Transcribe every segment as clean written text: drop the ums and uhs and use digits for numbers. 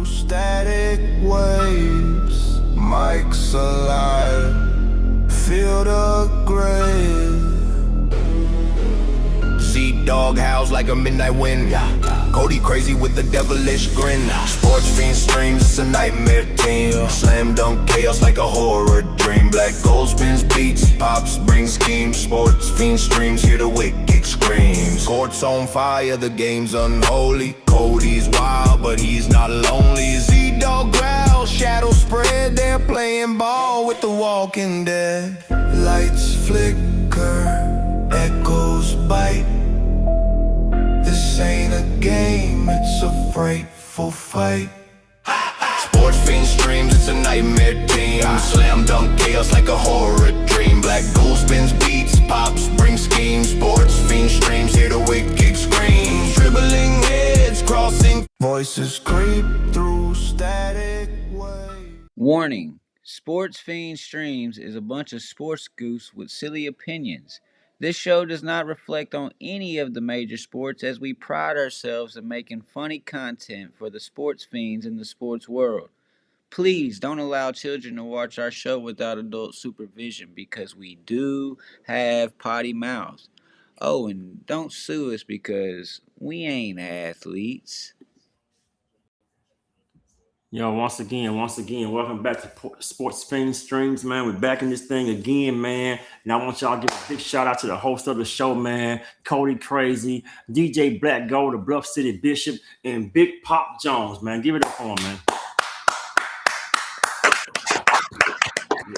static waves. Mike's alive, feel the grave. Z-Dogg howls like a midnight wind. Cody crazy with the devilish grin. Sports Fiens Streams, it's a nightmare team. Slam dunk chaos like a horror dream. BlackGold spins beats, pops bring schemes. Sports Fiens Streams, hear the wicked screams. Court's on fire, the game's unholy. Cody's wild, but he's not lonely. Z-Dogg growls, shadows spread. They're playing ball with the walking dead. Lights flicker, echoes bite. This ain't a game, it's a frightful fight. Sports Fiens Streams, it's a nightmare team. Slam dunk chaos like a horror dream. BlackGold spins beats, pops bring schemes. Sports Fiens Streams, hear the wicked scream. Dribbling heads, crossing voices creep through static waves. Warning: Sports Fiends Streams is a bunch of sports goofs with silly opinions. This show does not reflect on any of the major sports, as we pride ourselves in making funny content for the sports fiends in the sports world. Please don't allow children to watch our show without adult supervision, because we do have potty mouths. Oh, and don't sue us because we ain't athletes. Yo, once again, welcome back to Sports Fiens Streams, man. We're back in this thing again, man. And I want y'all to give a big shout out to the host of the show, man, Cody, CraZee, DJ BlackGold, the Bluff City Bishop, and Big Pop Jones, man. Give it up for him, man.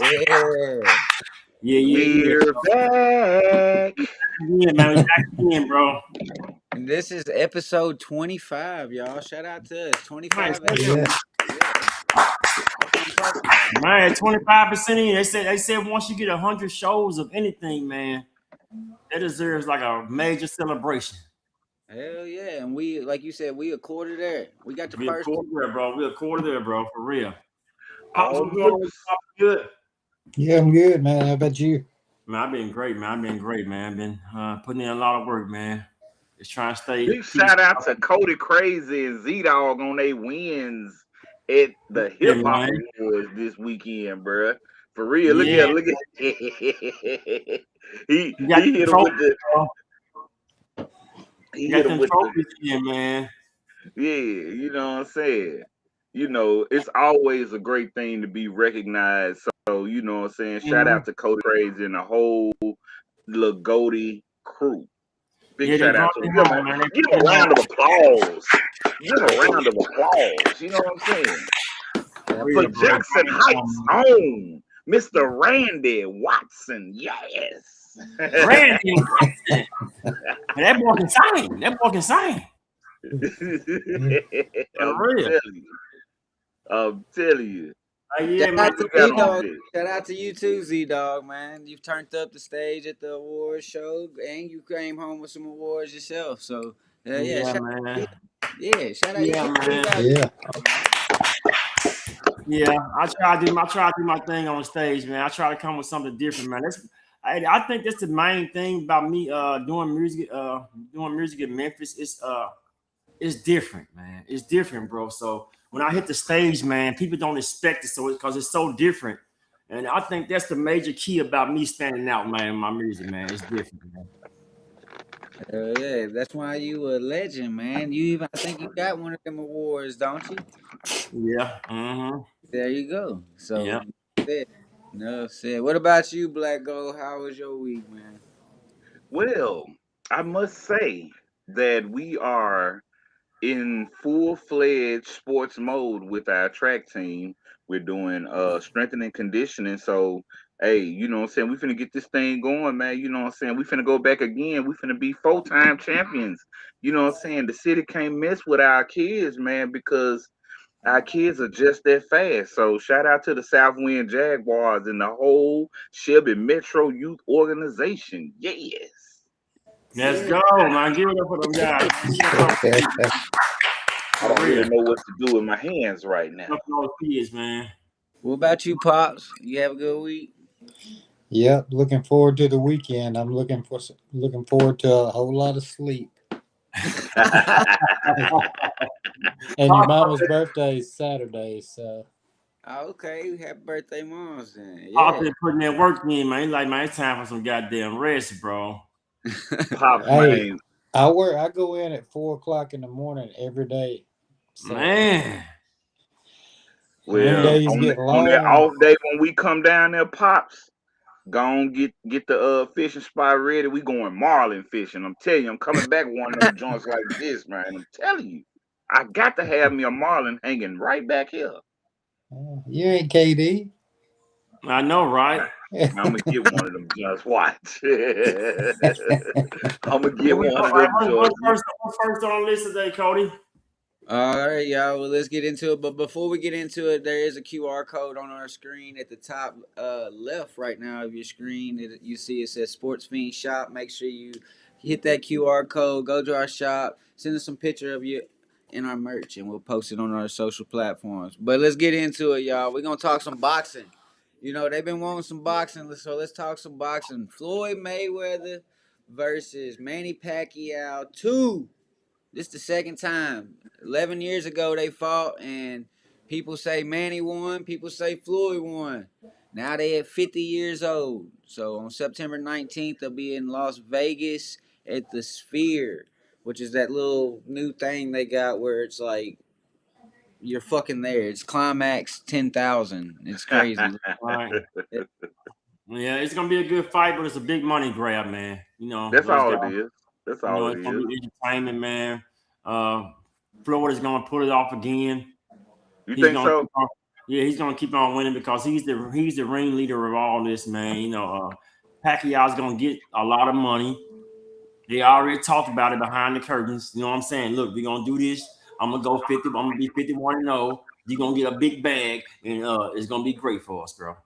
Yeah. We're back. Yeah, man. We're back again, bro. And this is episode 25, y'all. Shout out to us. 25. Man, 25% in. They said once you get 100 shows of anything, man, that deserves like a major celebration. Hell yeah. And we, like you said, we a quarter there. We got the first. We're a quarter there, bro. For real. Good. Yeah, I'm good, man. How about you? Man, I've been great, man. I've been putting in a lot of work, man. Just trying to stay. Big shout out to Cody, CraZee, and Z-Dogg on their wins at the Hip Hop Awards this weekend, bro. For real, look at he hit him with the. He hit him with the man. Yeah, you know what I'm saying. You know, it's always a great thing to be recognized. So, you know what I'm saying? Shout out to Cody, CraZee, and the whole little Goldie crew. Big shout out to them. Give a round of applause. You know what I'm saying? For Jackson Heights own Mr. Randy Watson. Yes. Randy Watson. That boy can sing. I'm telling you. Shout out to you too, Z-Dogg, man. You've turned up the stage at the awards show, and you came home with some awards yourself. So shout out. Yeah, I try to do my thing on stage, man. I try to come with something different, man. I think that's the main thing about me doing music in Memphis. It's different, man. It's different, bro. So when I hit the stage, man, people don't expect it, so because it's so different. And I think that's the major key about me standing out, man, in my music, man. It's different, man. Yeah, that's why you a legend, man. I think you got one of them awards, don't you? Yeah. Mm-hmm. There you go. So yeah. No said. What about you, BlackGold? How was your week, man? Well, I must say that we are in full-fledged sports mode with our track team. We're doing strengthening and conditioning. So, hey, you know what I'm saying? We finna get this thing going, man. You know what I'm saying? We finna go back again. We finna be 4-time champions. You know what I'm saying? The city can't mess with our kids, man, because our kids are just that fast. So shout out to the Southwind Jaguars and the whole Shelby Metro Youth Organization. Yes. Let's go, man. Give it up for them guys. I don't really know what to do with my hands right now. Man. What about you, Pops? You have a good week? Yep, looking forward to the weekend. I'm looking forward to a whole lot of sleep. And your mama's birthday is Saturday, so. Okay, happy birthday, moms. Then I've yeah. been putting that work in, man. He's like, man, it's time for some goddamn rest, bro. Pops, Hey, man. I go in at 4:00 in the morning every day. So Man. Well, days get on that long. off day when we come down there, Pops, go on get the fishing spot ready. We going marlin fishing. I'm telling you, I'm coming back with one of them joints like this, man. I'm telling you, I got to have me a marlin hanging right back here. You ain't KD. I know, right? I'm gonna get one of them joints. Watch. I'm gonna Here get we one go. of All right, them joints. what's first on the list today, Cody? All right, y'all. Well, let's get into it. But before we get into it, there is a QR code on our screen at the top left right now of your screen. You see it says Sports Fiends Shop. Make sure you hit that QR code. Go to our shop. Send us some picture of you in our merch, and we'll post it on our social platforms. But let's get into it, y'all. We're gonna talk some boxing. You know they've been wanting some boxing, so let's talk some boxing. Floyd Mayweather versus Manny Pacquiao 2. This is the second time. 11 years ago they fought, and people say Manny won. People say Floyd won. Now they at 50 years old. So on September 19th, they'll be in Las Vegas at the Sphere, which is that little new thing they got where it's like you're fucking there. It's Climax 10,000. It's crazy. All right. Yeah, it's gonna be a good fight, but it's a big money grab, man. You know, That's all it is. That's you know, all it's it gonna is. be entertainment, man. Florida's gonna pull it off again. You think so? Yeah, he's gonna keep on winning because he's the ringleader of all this, man. You know, Pacquiao's gonna get a lot of money. They already talked about it behind the curtains. You know what I'm saying? Look, we're gonna do this. I'm gonna go 50. I'm gonna be 51-0. You're gonna get a big bag, and it's gonna be great for us, bro.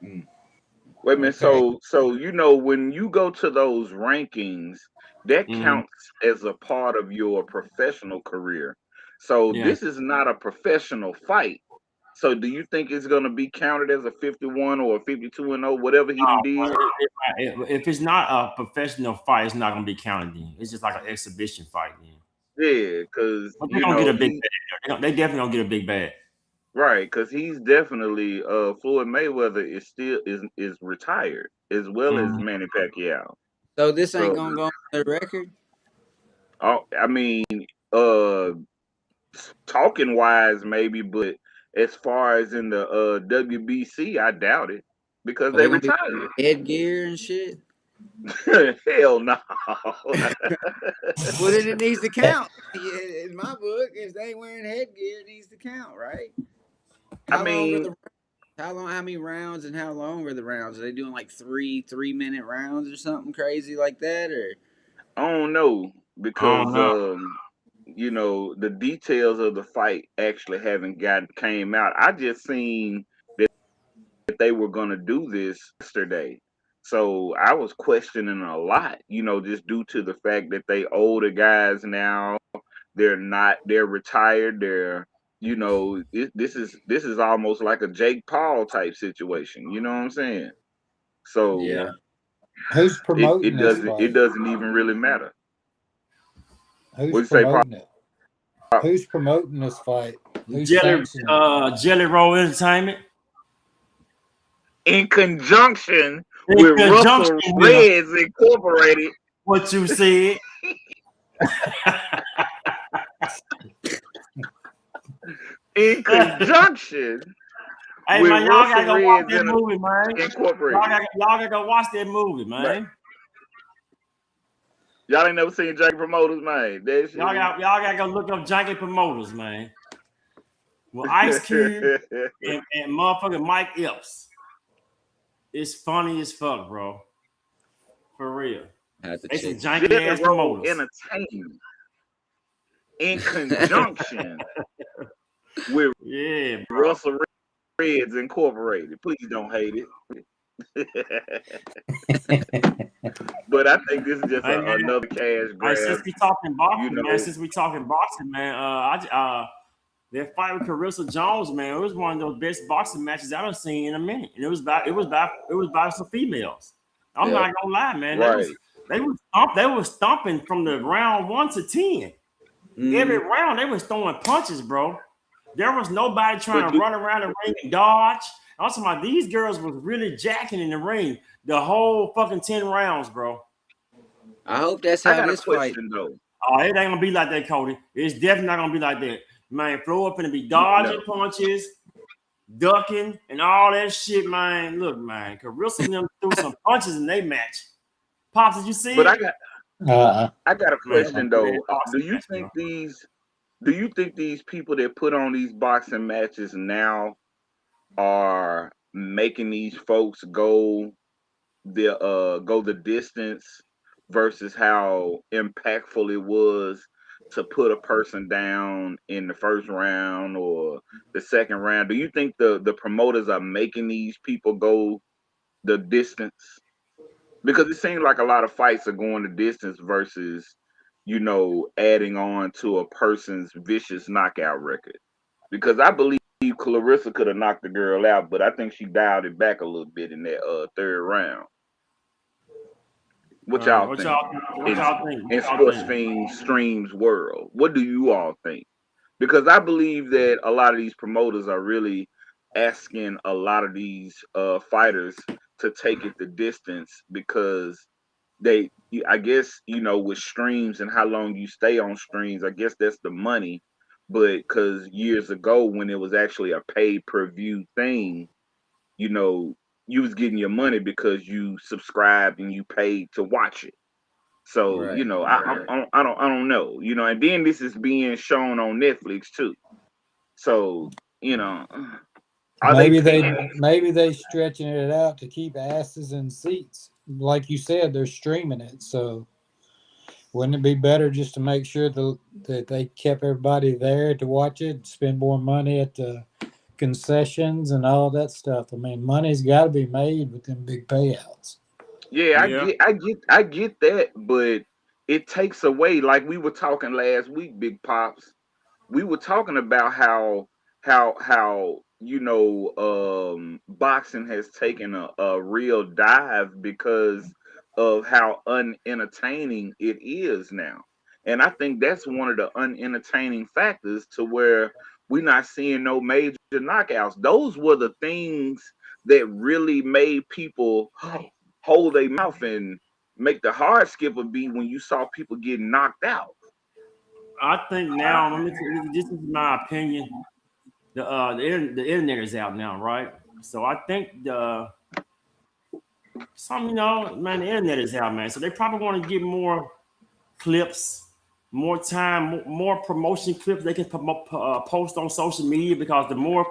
Wait a minute. Okay. So you know when you go to those rankings, that counts as a part of your professional career. So Yeah. this is not a professional fight. So do you think it's going to be counted as a 51 or a 52-0, whatever he done did? If it's not a professional fight, it's not gonna be counted. Then it's just like an exhibition fight. Then. Yeah, because They're gonna get a big bag. They definitely gonna get a big bag. right, because he's definitely Floyd Mayweather is still is retired as well as Manny Pacquiao. So this ain't gonna go on the record? I mean, talking wise maybe, but as far as in the WBC, I doubt it because they retired. Headgear and shit. Hell no. Well, then it needs to count. Yeah, in my book, if they ain't wearing headgear, it needs to count, right? How many rounds and how long are the rounds? Are they doing like 3-minute rounds or something crazy like that, or? I don't know because you know the details of the fight actually haven't came out. I just seen that they were gonna do this yesterday. So I was questioning a lot, you know, just due to the fact that they older guys now. They're retired. You know, this is almost like a Jake Paul type situation. You know what I'm saying? So Yeah. Who's promoting this it fight? doesn't even really matter. Who's promoting it? Who's promoting this fight? Who's Jelly Roll Entertainment. In conjunction with Russell Reds Incorporated. What you said. In conjunction hey, with man, y'all Russell gotta go Reds watch that movie, man. Incorporated. Y'all gotta go watch that movie, man. Right. Y'all ain't never seen Janky Promoters, man. Y'all gotta go look up Janky Promoters, man. Well, Ice Cube and motherfucking Mike Epps. It's funny as fuck, bro. For real. It's some janky ass promoters. Entertainment in conjunction with Russell Reds Incorporated. Please don't hate it. But I think this is just another cash grab. Since we talking boxing, man, that fight with Carissa Jones, man, it was one of those best boxing matches I've seen in a minute. And it was by some females. I'm not gonna lie, man. Right. They were stomping from the round 1 to 10. Every round they was throwing punches, bro. There was nobody trying to run around the ring and dodge. I'm talking about these girls was really jacking in the ring the whole fucking 10 rounds, bro. I hope that's I how got a this fight. question though. Oh, it ain't gonna be like that, Cody. It's definitely not gonna be like that. Man, Floyd finna be dodging punches, ducking, and all that shit, man. Look, man, Carissa and them threw some punches in their match. Pops, did you see But it? I got a question though. Do you think these people that put on these boxing matches now are making these folks go the distance versus how impactful it was to put a person down in the first round or the second round? Do you think the promoters are making these people go the distance? Because it seems like a lot of fights are going the distance versus, adding on to a person's vicious knockout record. Because I believe Clarissa could have knocked the girl out, but I think she dialed it back a little bit in that third round. What y'all think? In Sports Fiends Streams world, what do you all think? Because I believe that a lot of these promoters are really asking a lot of these fighters to take it the distance because I guess, with streams and how long you stay on streams, I guess that's the money. But because years ago when it was actually a pay-per-view thing, you was getting your money because you subscribed and you paid to watch it. So, Right. I don't know, and then this is being shown on Netflix too. So, maybe they stretching it out to keep asses in seats. Like you said, they're streaming it. So wouldn't it be better just to make sure that they kept everybody there to watch it, spend more money at the concessions and all that stuff? I mean, money's got to be made with them big payouts. Yeah, I get that, but it takes away, like we were talking last week, Big Pops. We were talking about how boxing has taken a real dive because of how unentertaining it is now. And I think that's one of the unentertaining factors to where we're not seeing no major knockouts. Those were the things that really made people hold their mouth and make the hard skip a beat when you saw people getting knocked out. I think now, let me tell you, this is my opinion. The internet is out now, right? So I think man, the internet is out, man. So they probably want to get more clips, more time, more promotion clips they can post on social media, because the more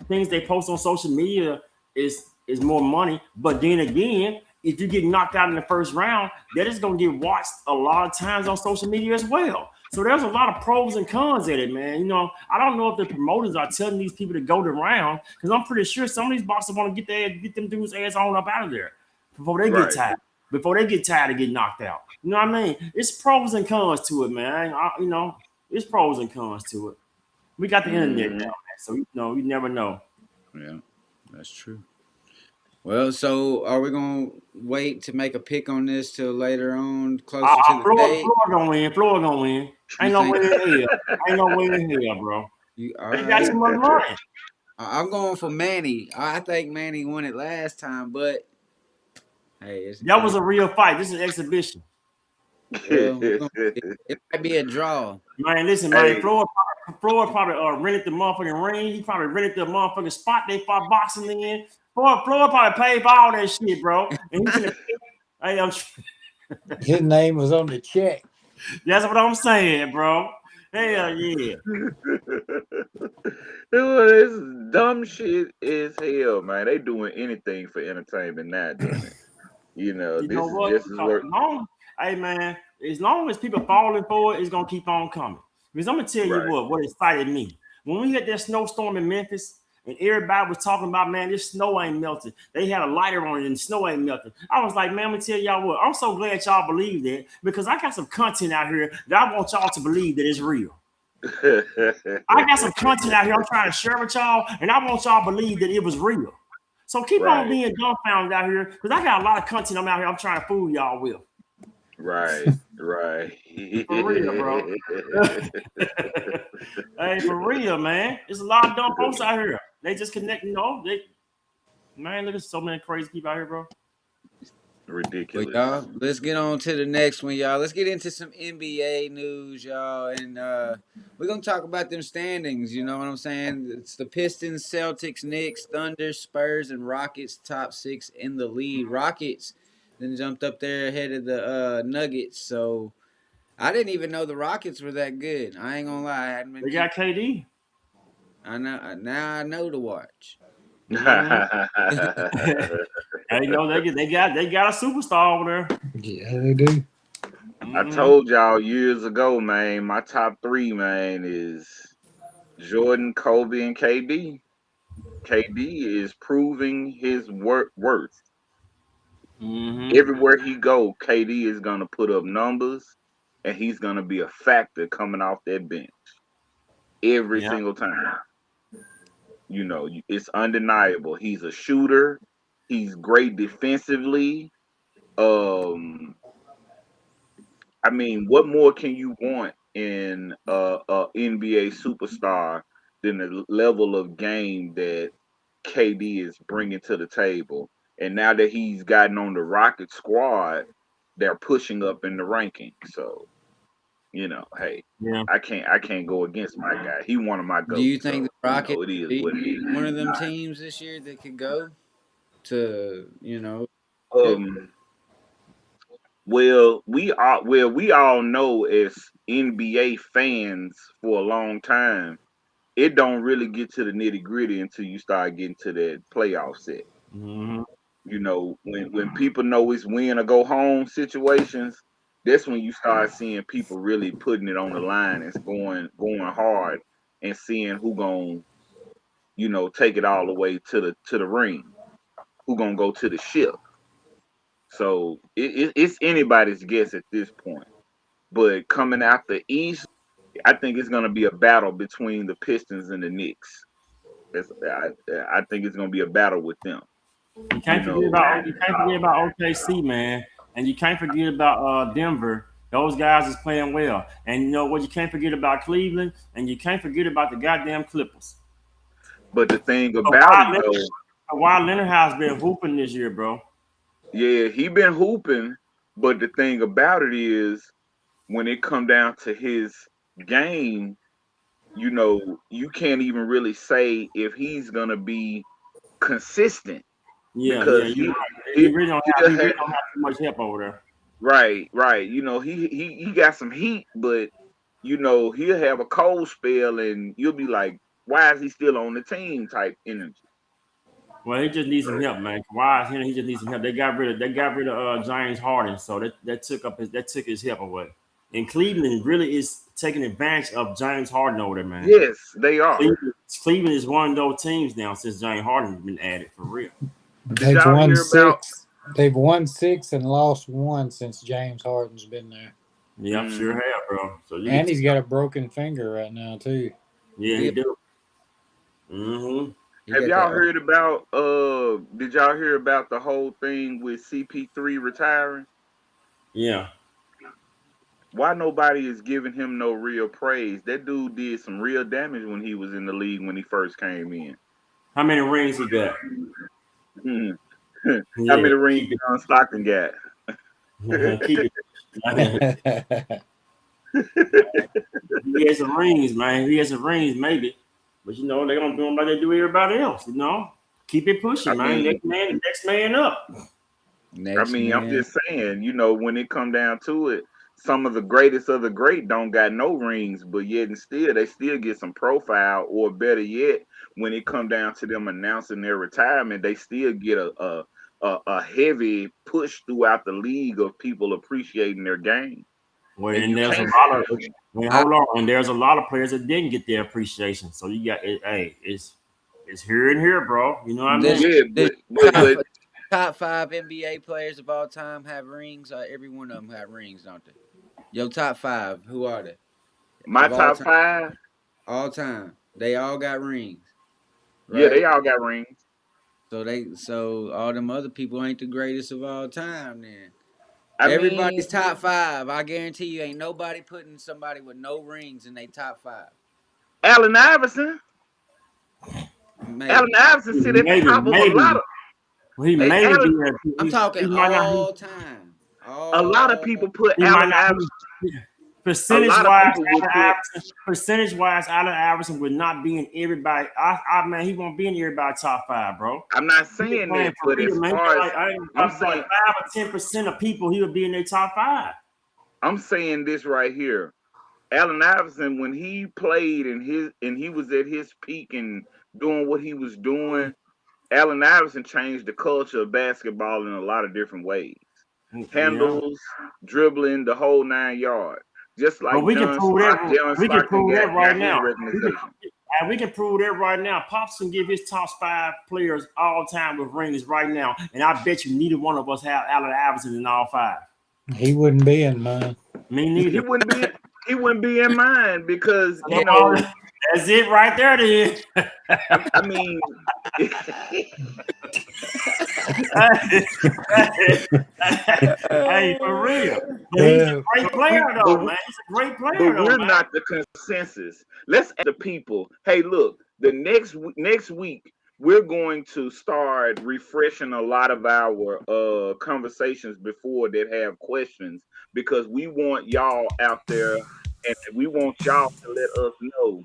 things they post on social media is more money. But then again, if you get knocked out in the first round, that is going to get watched a lot of times on social media as well. So there's a lot of pros and cons at it, man. I don't know if the promoters are telling these people to go the round, because I'm pretty sure some of these boxers want to get them dudes' ass on up out of there before they get tired. Before they get tired of getting knocked out. You know what I mean? It's pros and cons to it, man. It's pros and cons to it. We got the internet now, man, so you never know. Yeah, that's true. Well, so are we gonna wait to make a pick on this till later on, closer to the date? Floyd gonna win. Ain't no way in hell, bro. They got too much money. I'm going for Manny. I think Manny won it last time, but hey, that was a real fight. This is an exhibition. Well, it might be a draw. Man, listen, man. Floyd probably rented the motherfucking ring. He probably rented the motherfucking spot they fought boxing in. Floyd probably paid for all that shit, bro. And his name was on the check. That's what I'm saying, bro. Hell yeah. This dumb shit is hell, man. They doing anything for entertainment now, doing it. This is work. Hey, man, as long as people falling for it, it's gonna keep on coming. Because I'm gonna tell you what excited me. When we had that snowstorm in Memphis and everybody was talking about, man, this snow ain't melted. They had a lighter on it and the snow ain't melted. I was like, man, I'm gonna tell y'all what. I'm so glad y'all believe that, because I got some content out here that I want y'all to believe that it's real. I got some content out here I'm trying to share with y'all, and I want y'all to believe that it was real. So keep on being dumbfounded out here, because I got a lot of content I'm out here I'm trying to fool y'all with. Right. Right. For real, bro. Hey, for real, man. There's a lot of dumb folks out here. They just connect, man, look at so many crazy people out here, bro. But Ridiculous. y'all, let's get on to the next one, y'all. Let's get into some NBA news, y'all, and we're gonna talk about them standings. You know what I'm saying? It's the Pistons, Celtics, Knicks, Thunder, Spurs, and Rockets top 6 in the lead. Rockets then jumped up there ahead of the Nuggets. So I didn't even know the Rockets were that good. I ain't gonna lie, I hadn't been They got KD. I know now. I know to watch. Mhm. They got a superstar over there. Yeah, they do. I told y'all years ago, man, my top 3, man, is Jordan, Kobe, and KD. KD is proving his worth. Everywhere he go, KD is gonna put up numbers, and he's gonna be a factor coming off that bench every Yeah. single time. You know, it's undeniable. He's a shooter. He's great defensively. I mean, what more can you want in a NBA superstar than the level of game that KD is bringing to the table? And now that he's gotten on the Rocket squad, they're pushing up in the rankings. So, hey, Yeah. I can't go against my guy. He one of my Do goats. you think So, the Rockets it is be what it is. one of them teams this year that could go to Um, we all know as NBA fans for a long time, it don't really get to the nitty gritty until you start getting to that playoff set. Mm-hmm. You know, when people know it's win or go home situations, that's when you start seeing people really putting it on the line and going hard and seeing who gonna take it all the way to the ring, who gonna go to the ship. So it's anybody's guess at this point. But coming out the East, I think it's going to be a battle between the Pistons and the Knicks. I think it's going to be a battle with them. You can't forget about OKC, man, and you can't forget about Denver. Those guys is playing well, and you know what? You can't forget about Cleveland, and you can't forget about the goddamn Clippers. But the thing about it, though, Kawhi Leonard has been hooping this year, bro. yeah, he been hooping. But the thing about it is, when it come down to his game, you can't even really say if he's gonna be consistent Yeah, because you're right. he He really don't have too much help over there. right. He got some heat, but he'll have a cold spell, and you'll be like, why is he still on the team? Type energy. Well, he just needs some help, man. Kawhi, he just needs some help. They got rid of James Harden, so that took his help away. And Cleveland really is taking advantage of James Harden over there, man. Yes, they are. Cleveland is one of those teams now since James Harden's been added for real. They've won 6. They've won 6 and lost 1 since James Harden's been there. Yeah, sure have, bro. So and he's got a broken finger right now too. Yeah, he do. Mm-hmm. Have y'all heard about? Did y'all hear about the whole thing with CP3 retiring? Yeah. Why nobody is giving him no real praise? That dude did some real damage when he was in the league when he first came in. How many rings he got? How many rings John Stockton got? Keep it. He has some rings, man. He has some rings, maybe. But they're gonna do him like they do everybody else. Keep it pushing, man. Next man up. I'm just saying, when it come down to it, some of the greatest of the great don't got no rings, but yet and still they still get some profile, or better yet, when it come down to them announcing their retirement, they still get a heavy push throughout the league of people appreciating their game. Well, and there's a lot of hold on, and there's a lot of players that didn't get their appreciation. So you got it. Hey, it's here and here, bro. You know what I mean? Yeah, but top 5 NBA players of all time have rings. Every one of them have rings, don't they? Your top 5, who are they? My top 5? All time. They all got rings. Right? Yeah, they all got rings. So all them other people ain't the greatest of all time then. Everybody's top 5. I guarantee you ain't nobody putting somebody with no rings in their top 5. Allen Iverson. Maybe. Allen Iverson sit at the top of a lot of. Well, he may Allen, be. I'm talking all time. A lot of people put Allen Iverson. Percentage-wise, Allen Iverson would not be in everybody. Man, he won't be in everybody's top 5, bro. I'm not saying that, but as far as I'm saying, 5 or 10% of people, he would be in their top 5. I'm saying this right here. Allen Iverson, when he played and he was at his peak and doing what he was doing, Allen Iverson changed the culture of basketball in a lot of different ways. Handles, dribbling, the whole 9 yards. Just like we can prove that. We can prove that right now. We can prove that right now. Pops can give his top 5 players all time with rings right now, and I bet you neither one of us have Allen Iverson in all 5. He wouldn't be in mine. Me neither. He wouldn't be in mine because you know. That's it right there, then. I mean, hey, for real. But he's a great player, though, man. He's a great player, but we're not the consensus. Let's ask the people. Hey, look, the next week we're going to start refreshing a lot of our conversations before that have questions because we want y'all out there, and we want y'all to let us know.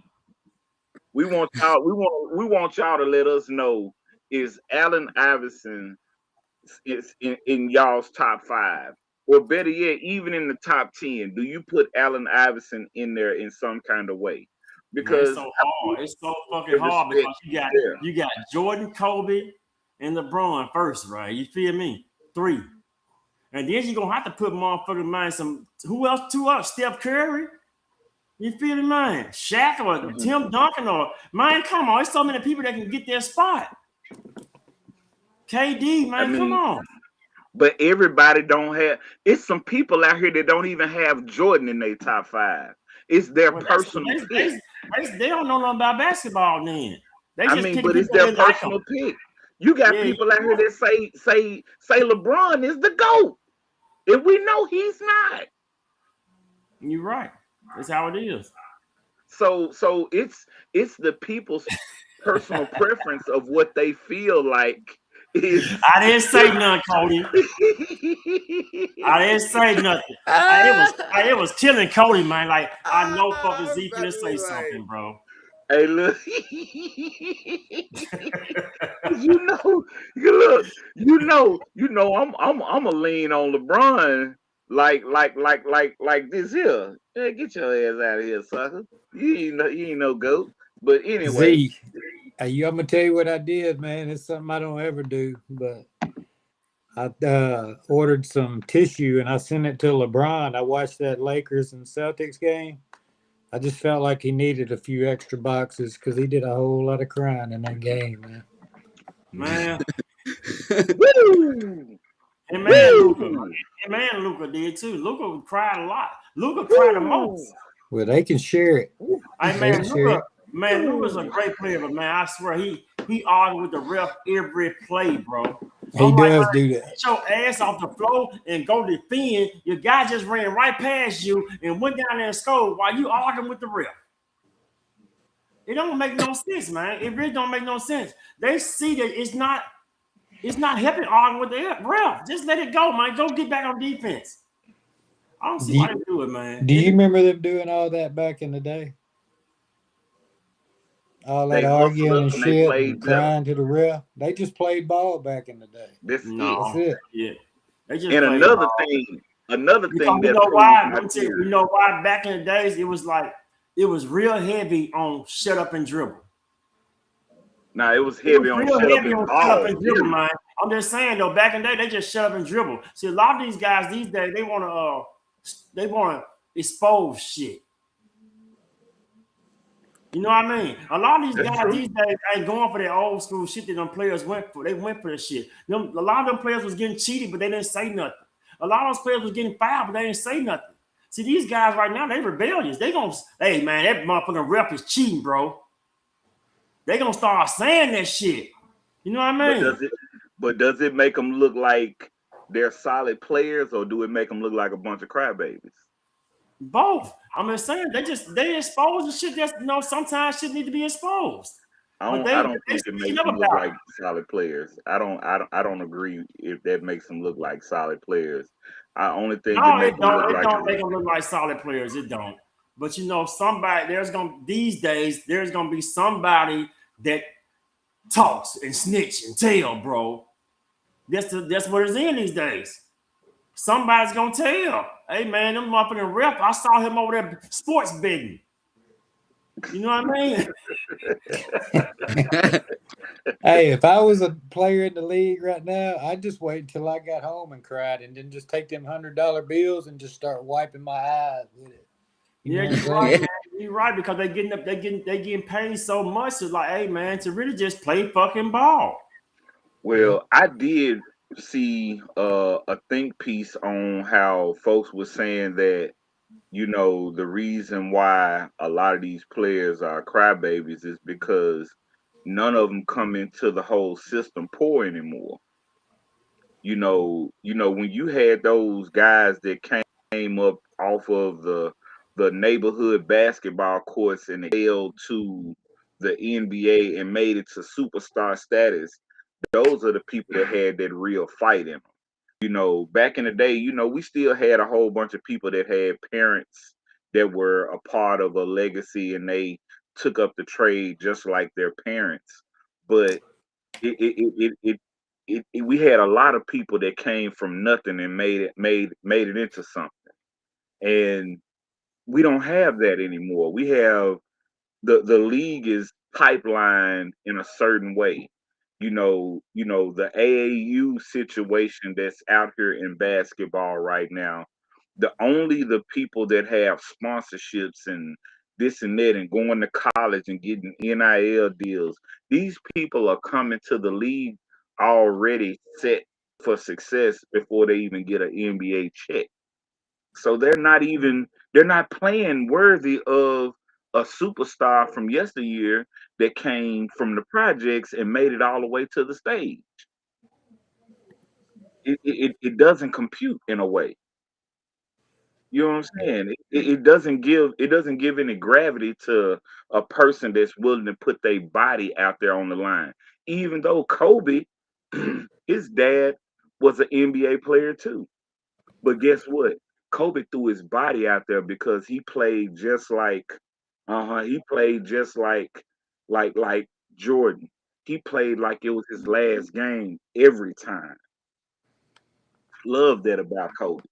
We want y'all to let us know, is Allen Iverson is in y'all's top 5, or better yet, even in the top 10? Do you put Allen Iverson in there in some kind of way? Because it's so hard. It's so fucking hard because you got Jordan, Kobe, and LeBron first, right? You feel me? 3, and then you're gonna have to put motherfucking man some. Who else? 2 up? Steph Curry. You feel me, man? Shaq or Tim Duncan or man, come on. There's so many people that can get their spot. KD, man, come on. But everybody don't have. It's some people out here that don't even have Jordan in their top 5. It's their personal pick. They don't know nothing about basketball then. But it's their personal pick. You got people out here that say LeBron is the GOAT. And we know he's not. You're right. That's how it is. So it's the people's personal preference of what they feel like is. I didn't say nothing, Cody. I didn't say nothing. It was killing Cody, man. Like I know fucking Z finna say something, bro. Hey, look. I'm gonna lean on LeBron. Like this here. Yeah, get your ass out of here, sucker. You ain't no GOAT. But anyway. Z, I'm gonna tell you what I did, man. It's something I don't ever do, but I ordered some tissue and I sent it to LeBron. I watched that Lakers and Celtics game. I just felt like he needed a few extra boxes because he did a whole lot of crying in that game, man. Man. Woo! And man, Luka did too. Luka cried a lot. Luka cried the most. Well, they can share it. Luka's a great player, but man, I swear he argued with the ref every play, bro. He does do that. Get your ass off the floor and go defend. Your guy just ran right past you and went down there and scored while you arguing with the ref. It don't make no sense, man. It really don't make no sense. They see that it's not helping arguing with the ref. Just let it go, man. Go get back on defense. I don't see why they do it, man. Do you remember them doing all that back in the day? All that arguing and shit and crying to the ref. They just played ball back in the day. That's it. Yeah. They just and another thing you know why? You know why? Back in the days, it was real heavy on shut up and dribble. Nah, it was heavy on shut up and dribble, man. I'm just saying though, back in the day, they just shut up and dribble. See, a lot of these guys these days, they want to expose shit. You know what I mean? A lot of these guys these days ain't going for that old school shit that them players went for. They went for that shit. A lot of them players was getting cheated, but they didn't say nothing. A lot of those players was getting fouled, but they didn't say nothing. See, these guys right now, they rebellious. They gonna, hey man, that motherfucking ref is cheating, bro. They gonna start saying that shit. You know what I mean? But does it make them look like they're solid players, or do it make them look like a bunch of crybabies? Both. I'm just saying they expose the shit that's sometimes shit need to be exposed. But I they don't think it speaking makes up them look about it. like solid players. I don't agree if that makes them look like solid players. I only think it No, makes them look it like don't make them look like solid players. It don't. But somebody these days there's gonna be somebody that talks and snitch and tell, bro. That's what it's in these days. Somebody's gonna tell. Hey man, them motherfucking rep. I saw him over there sports betting. You know what I mean? Hey, if I was a player in the league right now, I'd just wait until I got home and cried, and then just take them $100 bills and just start wiping my eyes with it. You're right, man. You're right, because they getting paid so much. It's like, hey man, to really just play fucking ball. Well, I did see a think piece on how folks were saying that, the reason why a lot of these players are crybabies is because none of them come into the whole system poor anymore. When you had those guys that came up off of the neighborhood basketball courts and excelled to the NBA and made it to superstar status, those are the people that had that real fight in them. Back in the day, we still had a whole bunch of people that had parents that were a part of a legacy and they took up the trade just like their parents. But we had a lot of people that came from nothing and made it into something. And we don't have that anymore. We have the league is pipelined in a certain way. The AAU situation that's out here in basketball right now, the people that have sponsorships and this and that and going to college and getting NIL deals, these people are coming to the league already set for success before they even get an NBA check. So they're not playing worthy of a superstar from yesteryear that came from the projects and made it all the way to the stage. It doesn't compute in a way. You know what I'm saying? It doesn't give any gravity to a person that's willing to put their body out there on the line. Even though Kobe, his dad was an NBA player too. But guess what? Kobe threw his body out there because he played just like he played just like Jordan. He played like it was his last game every time. Love that about Kobe.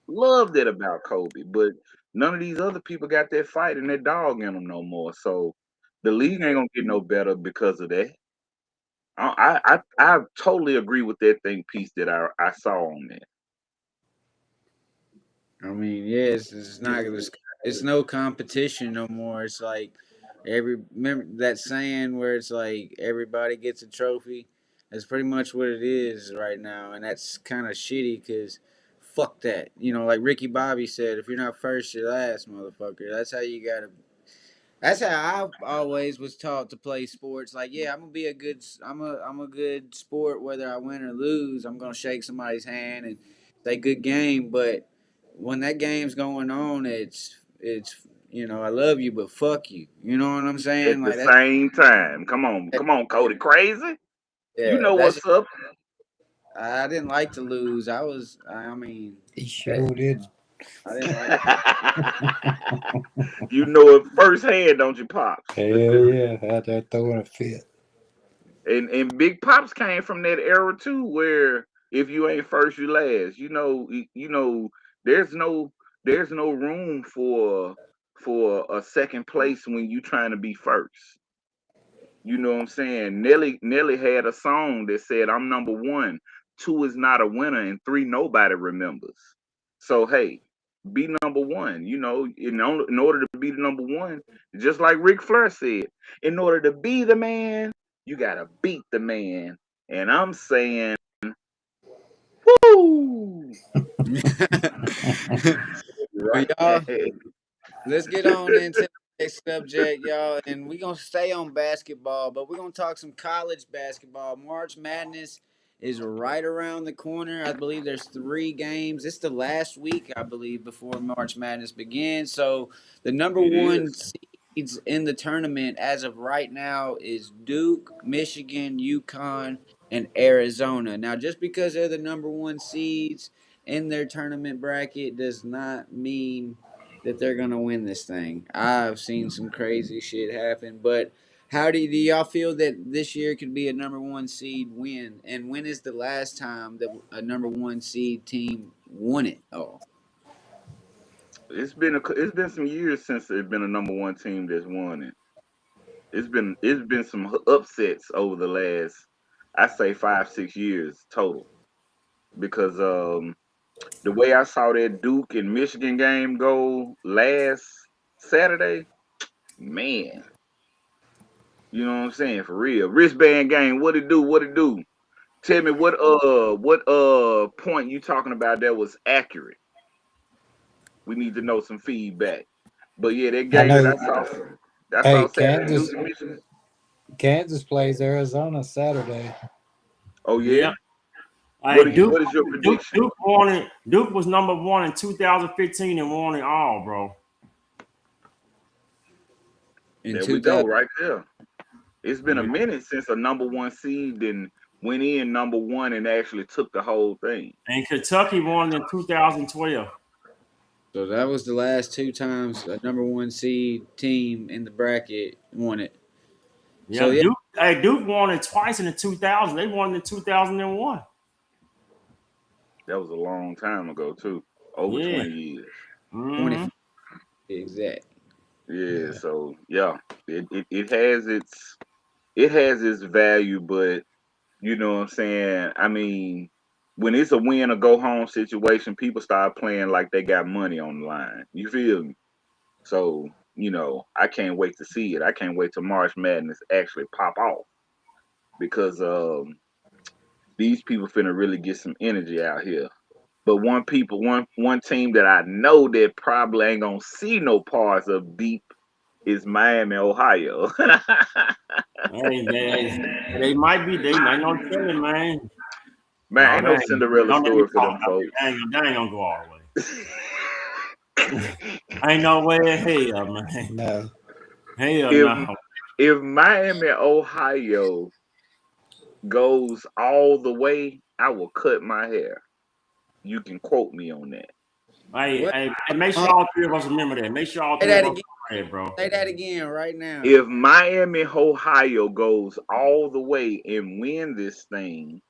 Love that about Kobe. But none of these other people got that fight and that dog in them no more. So the league ain't gonna get no better because of that. I totally agree with that think piece that I saw on there. I mean, yes, it's no competition no more. It's like remember that saying where it's like everybody gets a trophy. That's pretty much what it is right now, and that's kind of shitty because fuck that. Like Ricky Bobby said, if you're not first, you're last, motherfucker. That's how you gotta. That's how I always was taught to play sports. Like, yeah, I'm a good sport whether I win or lose. I'm gonna shake somebody's hand and say good game. But when that game's going on, it's I love you, but fuck you. You know what I'm At saying? the Like that. same time. Come on, Cody. CraZee? You Yeah, know that's. what's up. I didn't like to lose. I mean, He sure did. I didn't like. You know it firsthand, don't you, Pops? Hell yeah, out there throwing a fit. And Big Pops came from that era too, where if you ain't first, you last. There's no room for a second place when you trying to be first. You know what I'm saying? Nelly had a song that said, "I'm number one. Two is not a winner, and three nobody remembers." So hey, be number one. In order to be the number one, just like Ric Flair said, in order to be the man, you gotta beat the man. And I'm saying, woo! But Right. y'all, let's get on into the next subject, y'all, and we're gonna stay on basketball, but we're gonna talk some college basketball. March Madness is right around the corner. I believe there's 3 games. It's the last week, I believe, before March Madness begins. So the number It one is. seeds in the tournament as of right now is Duke, Michigan, UConn, and Arizona. Now, just because they're the number one seeds in their tournament bracket does not mean that they're gonna win this thing. I've seen some crazy shit happen, but how do y'all feel that this year could be a number one seed win? And when is the last time that a number one seed team won it? Oh, It's been some years since there's been a number one team that's won it. It's been some upsets over the last, I say 5-6 years total. Because the way I saw that Duke and Michigan game go last Saturday, man, you know what I'm saying? For real. Wristband game, what it do? What it do? Tell me what point you talking about that was accurate. We need to know some feedback. But yeah, that I game that know. I Hey, saw Saturday, Duke and Michigan. Kansas plays Arizona Saturday. Oh Yeah. yeah. What Duke is your prediction? Duke won it. Duke was number 1 in 2015 and won it all, bro. in There we go, 2000. right there. It's been a minute since a number one seed and went in number one and actually took the whole thing. And Kentucky won it in 2012. So that was the last 2 times a number one seed team in the bracket won it. Yeah, So yeah, Duke won it twice in the 2000s. They won it in 2001. That was a long time ago too, over Yeah. 20 years. 20 exact. Yeah, so yeah, it has its value, but you know what I'm saying. I mean, when it's a win or go home situation, people start playing like they got money on the line. You feel me? So I can't wait to see it. I can't wait till March Madness actually pop off because these people finna really get some energy out here. But one team that I know that probably ain't gonna see no parts of deep is Miami, Ohio. They might be. They might not tell it, man. Man, ain't no Dang. Cinderella Don't let me story for talk them about folks. that. They ain't gonna go all the way. Ain't no way in hell, man. No. Hell If no. if Miami, Ohio goes all the way, I will cut my hair. You can quote me on that. Hey, make sure all 3 of us remember that. Make sure all 3 Say of that us again. remember that, bro. Say that again right now. If Miami, Ohio goes all the way and win this thing,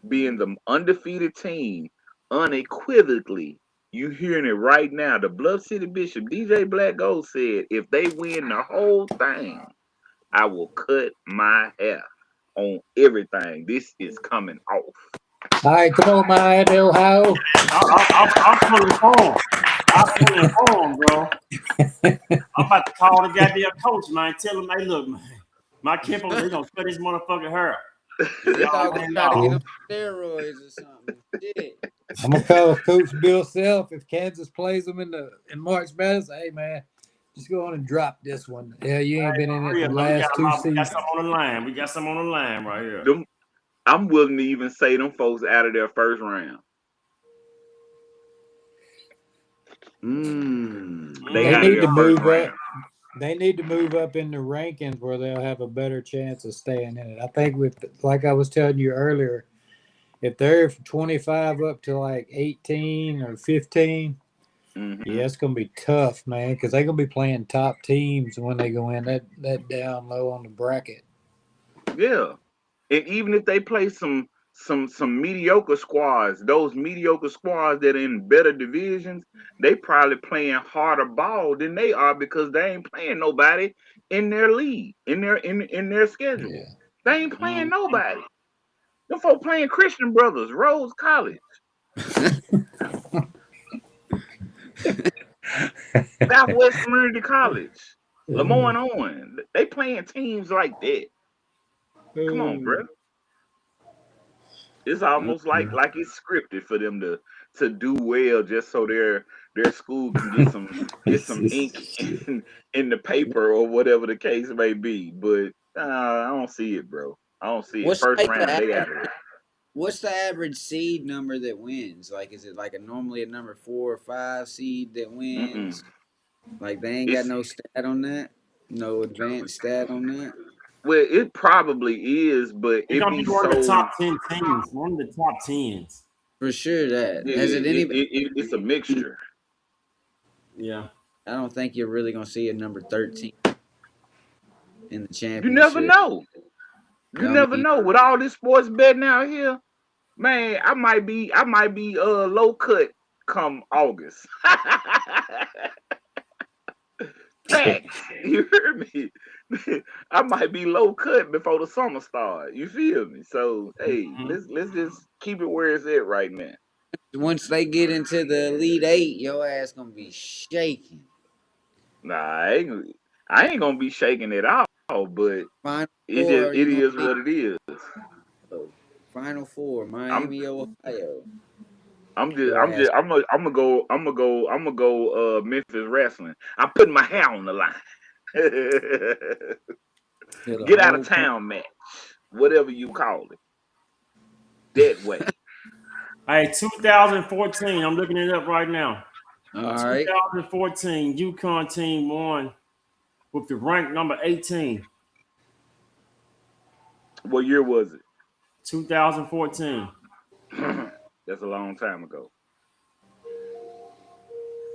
being the undefeated team, unequivocally, you hearing it right now. The Bluff City Bishop, DJ BlackGold, said, if they win the whole thing, I will cut my hair on everything. This is coming off. All right, come on, Miami, Ohio. I'll pull it home. I'll pull it home, bro. I'm about to call the goddamn coach, man. Tell him, hey, look, man. My Kempo, they gonna cut his motherfucking hair. Y'all gonna try to get Yeah. on steroids or something. Shit. I'm gonna call Coach Bill Self if Kansas plays them in March Madness. Hey man, just go on and drop this one. Yeah, you ain't been in it the last 2 We seasons. got something on the line. We got something on the line right here. I'm willing to even say them folks out of their first round. They need to move up. They need to move up in the rankings where they'll have a better chance of staying in it. I think like I was telling you earlier, if they're from 25 up to like 18 or 15, yeah, it's gonna be tough, man, because they're gonna be playing top teams when they go in that down low on the bracket. Yeah, and even if they play some mediocre squads, those mediocre squads that are in better divisions, they probably playing harder ball than they are because they ain't playing nobody in their league, in their schedule. Yeah. They ain't playing nobody. Them folk playing Christian Brothers, Rose College, Southwest Community College, Lemoyne Owen. They playing teams like that. Come on, bro. It's almost like it's scripted for them to do well just so their school can get some ink in the paper or whatever the case may be. But I don't see it, bro. I don't see it. What First state round, the they out of it. what's the average seed number that wins? Like, is it like normally a number 4 or 5 seed that wins? Like, they ain't got It's no stat on that, no advanced stat on that. well, it probably is, but It's it gonna be be one of the so. top 10 teams. One of the top tens. For sure, that Yeah, has it any. it's a mixture. Yeah. I don't think you're really gonna see a number 13 in the You never championship. know. You I never mean, know. With all this sports betting out here, man, I might be low cut come August. Facts. You hear me? I might be low cut before the summer start. You feel me? So hey, let's just keep it where it's at right now. once they get into the Elite Eight, your ass gonna be shaking. Nah, I ain't gonna be shaking it all, but Final it four, just are it you gonna is be what it is. Final four, I'm Miami, Ohio. I'm just Your I'm ass just I'm gonna go Memphis wrestling. I'm putting my hair on the line. hit a Get out of whole. town match, whatever you call it. That way. Hey, 2014. I'm looking it up right now. All right. 2014, UConn team won with the rank number 18. What year was it? 2014. That's a long time ago.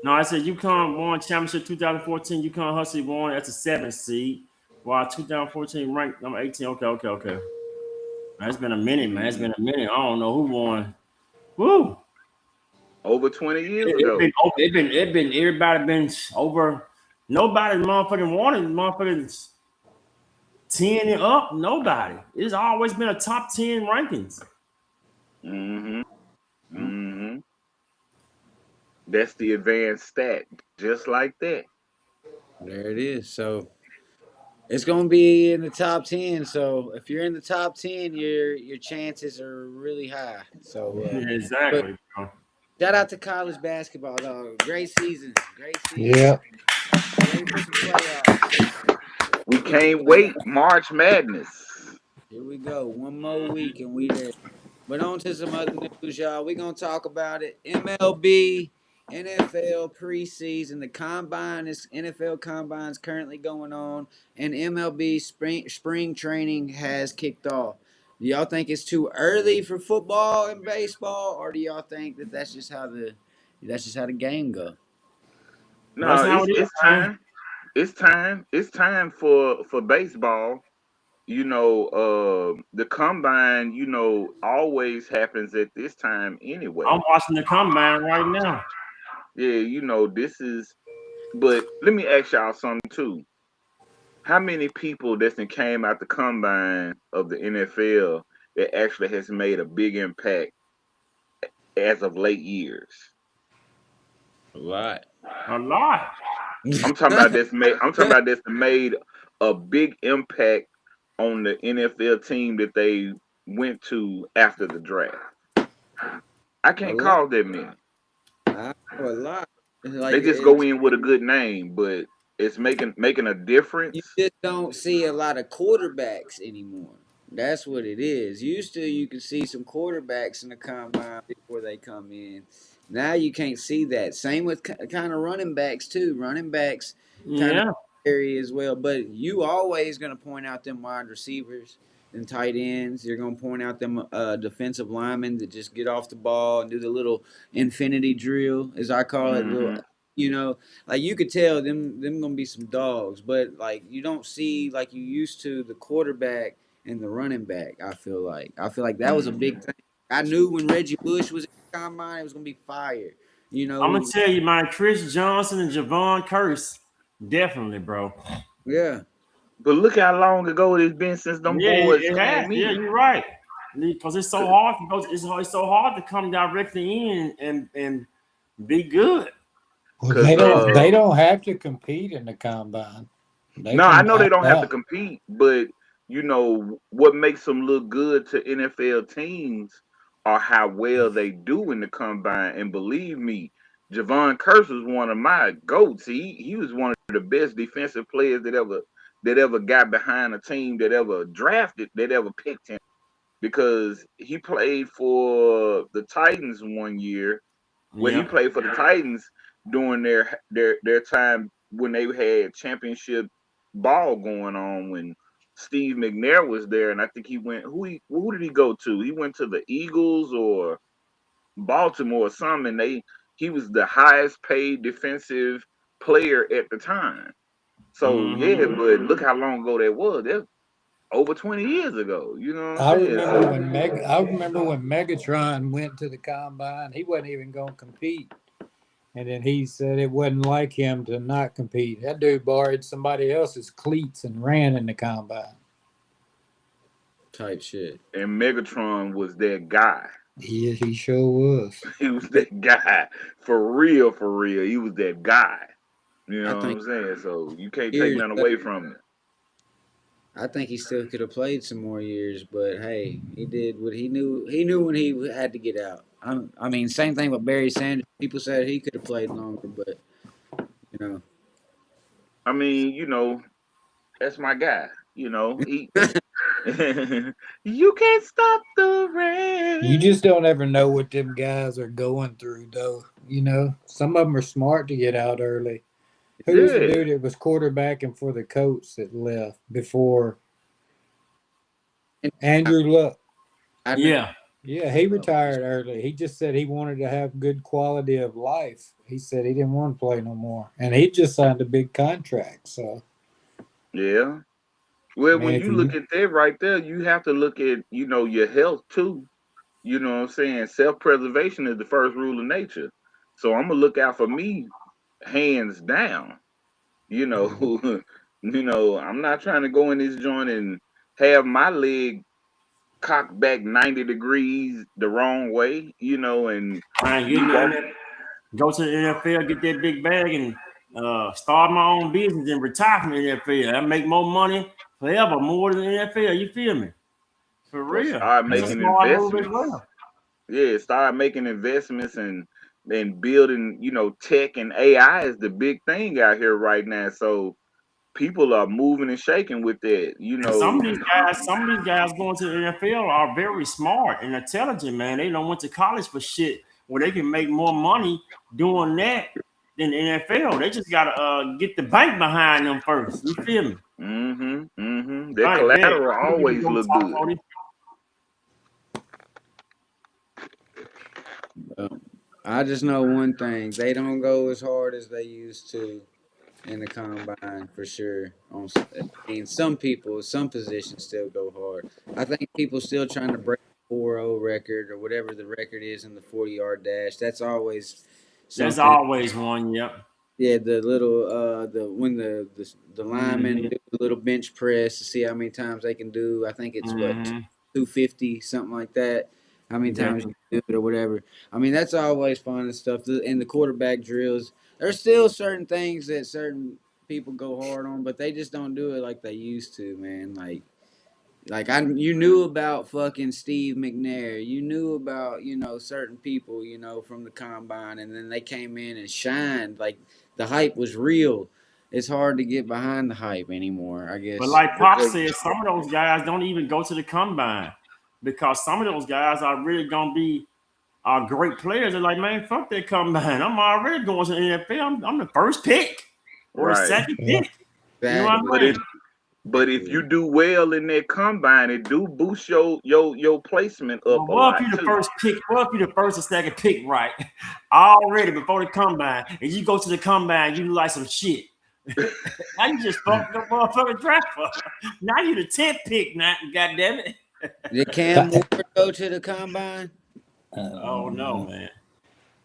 No, I said UConn won championship 2014. UConn Husky won. That's a 7th seed. While 2014 ranked number 18. Okay. Man, it's been a minute, man. It's been a minute. I don't know who won. Woo! Over 20 years It ago. been everybody been over. Nobody motherfucking wanted motherfucking 10 and up. Nobody. It's always been a top 10 rankings. That's the advanced stat, just like that. There it is. So it's gonna be in the top 10. So if you're in the top 10, your chances are really high. So, Yeah, but exactly, bro. shout out to college basketball, dog. Great season. Great season. Yeah. Ready for some playoffs. We can't wait. March Madness. Here we go. One more week and we there. But on to some other news, y'all. We're going to talk about it. MLB, NFL preseason. The combine is NFL combine is currently going on, and MLB spring training has kicked off. Do y'all think it's too early for football and baseball, or do y'all think that that's just how the game go? That's No, how it is, it's man. time. It's time for baseball. The combine, always happens at this time anyway. I'm watching the combine right now. Yeah, this is. But let me ask y'all something too. How many people that's came out the combine of the NFL that actually has made a big impact as of late years? A lot. A lot. I'm talking about that's made. I'm talking about that's made a big impact on the NFL team that they went to after the draft. I can't A lot. call that many. I know a lot. Like They just go in with a good name, but it's making a difference. you just don't see a lot of quarterbacks anymore. That's what it is. Used to, you could see some quarterbacks in the combine before they come in. Now you can't see that. Same with kind of running backs too. Running backs kind of Yeah. area as well. But you always going to point out them wide receivers and tight ends. You're going to point out them defensive linemen that just get off the ball and do the little infinity drill, as I call it. Little, like you could tell them gonna be some dogs, but like you don't see like you used to the quarterback and the running back. I feel like that was a big thing. I knew when Reggie Bush was in the combine, it was gonna be fire. I'm gonna tell you, man, Chris Johnson and Javon Curse. Definitely, bro. Yeah. But look how long ago it's been since them Yeah, boys it has. came Yeah, in. you're right. Because it's so hard to go. It's so hard to come directly in and be good. Well, they don't have to compete in the combine. I know they don't have to out. compete, but what makes them look good to NFL teams are how well they do in the combine. And believe me, Javon Curse was one of my goats. He was one of the best defensive players that ever got behind a team that ever drafted, that ever picked him. because he played for the Titans one year. Well, he Yeah. played for the Titans during their time when they had championship ball going on when Steve McNair was there, and I think he went. Who did he go to? He went to the Eagles or Baltimore or something. He was the highest paid defensive player at the time. So yeah, Mm-hmm. but look how long ago that was. That's over 20 years ago. You know what I'm I saying? remember So, when Megatron went to the combine. He wasn't even going to compete, and then he said it wasn't like him to not compete. That dude borrowed somebody else's cleats and ran in the combine. Type shit. and Megatron was that guy. He sure was. He was that guy for real, for real. He was that guy. You I know what think I'm saying? So you can't take years, nothing but away from it. I think he still could have played some more years. But hey, he did what he knew. He knew when he had to get out. I mean, same thing with Barry Sanders. People said he could have played longer, but you know. I mean, that's my guy. He you can't stop the You rain. just don't ever know what them guys are going through, though. Some of them are smart to get out early. Who was the Yeah. dude that was quarterbacking for the Colts that left before And Andrew Luck? I know. Yeah. Yeah, he retired early. He just said he wanted to have good quality of life. He said he didn't want to play no more, and he just signed a big contract. So, Yeah. Well, man, when if you look you at that right there, you have to look at, your health too. You know what I'm saying? Self-preservation is the first rule of nature. So I'm gonna look out for me hands down. You know, I'm not trying to go in this joint and have my leg cocked back 90 degrees the wrong way, and Trying to me get in walk. there, go to the NFL, get that big bag, and start my own business and retire from the NFL. I make more money forever, more than the NFL. You feel me? For Or real. start That's a making smart move as investments. well. Yeah, start making investments and building, tech and AI is the big thing out here right now. So people are moving and shaking with that, And some of these guys going to the NFL are very smart and intelligent, man. They don't went to college for shit where they can make more money doing that than the NFL. They just gotta get the bank behind them first. You feel me? That Right, bet. collateral You can always go look talk good. on it. I just know one thing: they don't go as hard as they used to in the combine for sure. I mean, some people, some positions still go hard. I think people still trying to break the 4.0 record or whatever the record is in the 40-yard dash. That's always There's something. always one. Yep. Yeah, the little the when the linemen Mm-hmm. do the little bench press to see how many times they can do. I think it's what Mm-hmm. 250 something like that. How many Yeah. times you can do it or whatever. I mean that's always fun and stuff. And the quarterback drills. There's still certain things that certain people go hard on, but they just don't do it like they used to, man. You knew about fucking Steve McNair. You knew about, certain people, from the combine, and then they came in and shined. Like the hype was real. It's hard to get behind the hype anymore, I But guess. like Pop Because said, some of those guys don't even go to the combine because some of those guys are really gonna be are great players. They're like, man, fuck that combine. I'm already going to the NFL. I'm the first pick or the right. second yeah, pick. You know what Exactly. But I mean? if you do well in that combine, it do boost your placement But up a what if lot you the too. first pick? What if you the first or second pick, right? Already before the combine, and you go to the combine, you look like some shit. Now you just fucked the motherfucking draft up. Now you the 10th pick, now, goddamn it. Did Cam Ward go to the combine? Oh no, man.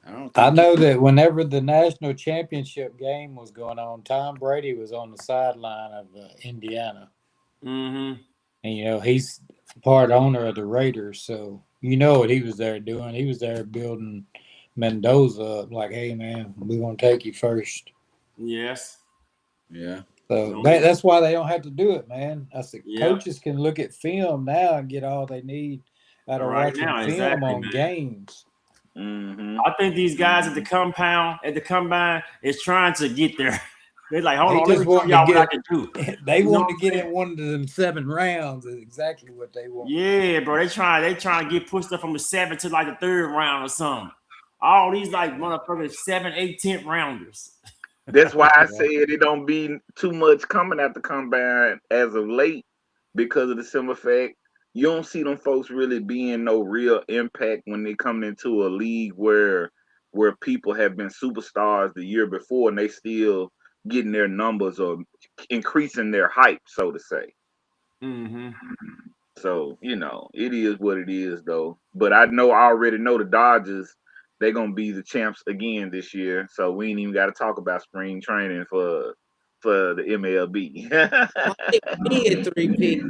I don't I think. know that whenever the national championship game was going on, Tom Brady was on the sideline of Indiana, Mm-hmm. and he's part owner of the Raiders, so you know what he was there doing. He was there building Mendoza up, like, hey man, we're gonna take you first. Yes. Yeah. So No, that's why they don't have to do it, man. I said yeah. coaches can look at film now and get all they need out of Right watching now, film exactly, on man. games. Mm-hmm. I think these guys at the combine is trying to get there. They like, hold They on, let just me show want to y'all what I get- can do. They You know want what to I'm get saying? in one of them 7 rounds. Is exactly what they want. Yeah, bro. They trying to get pushed up from the 7th to like the 3rd round or something. All these like motherfuckers 7, 8, 10th rounders. That's why I said it don't be too much coming at the combine as of late because of the simple fact you don't see them folks really being no real impact when they come into a league where people have been superstars the year before and they still getting their numbers or increasing their hype, so to say. Mm-hmm. So, it is what it is though. But I already know the Dodgers, they're gonna be the champs again this year. So we ain't even gotta talk about spring training for the MLB. Be a three-peat.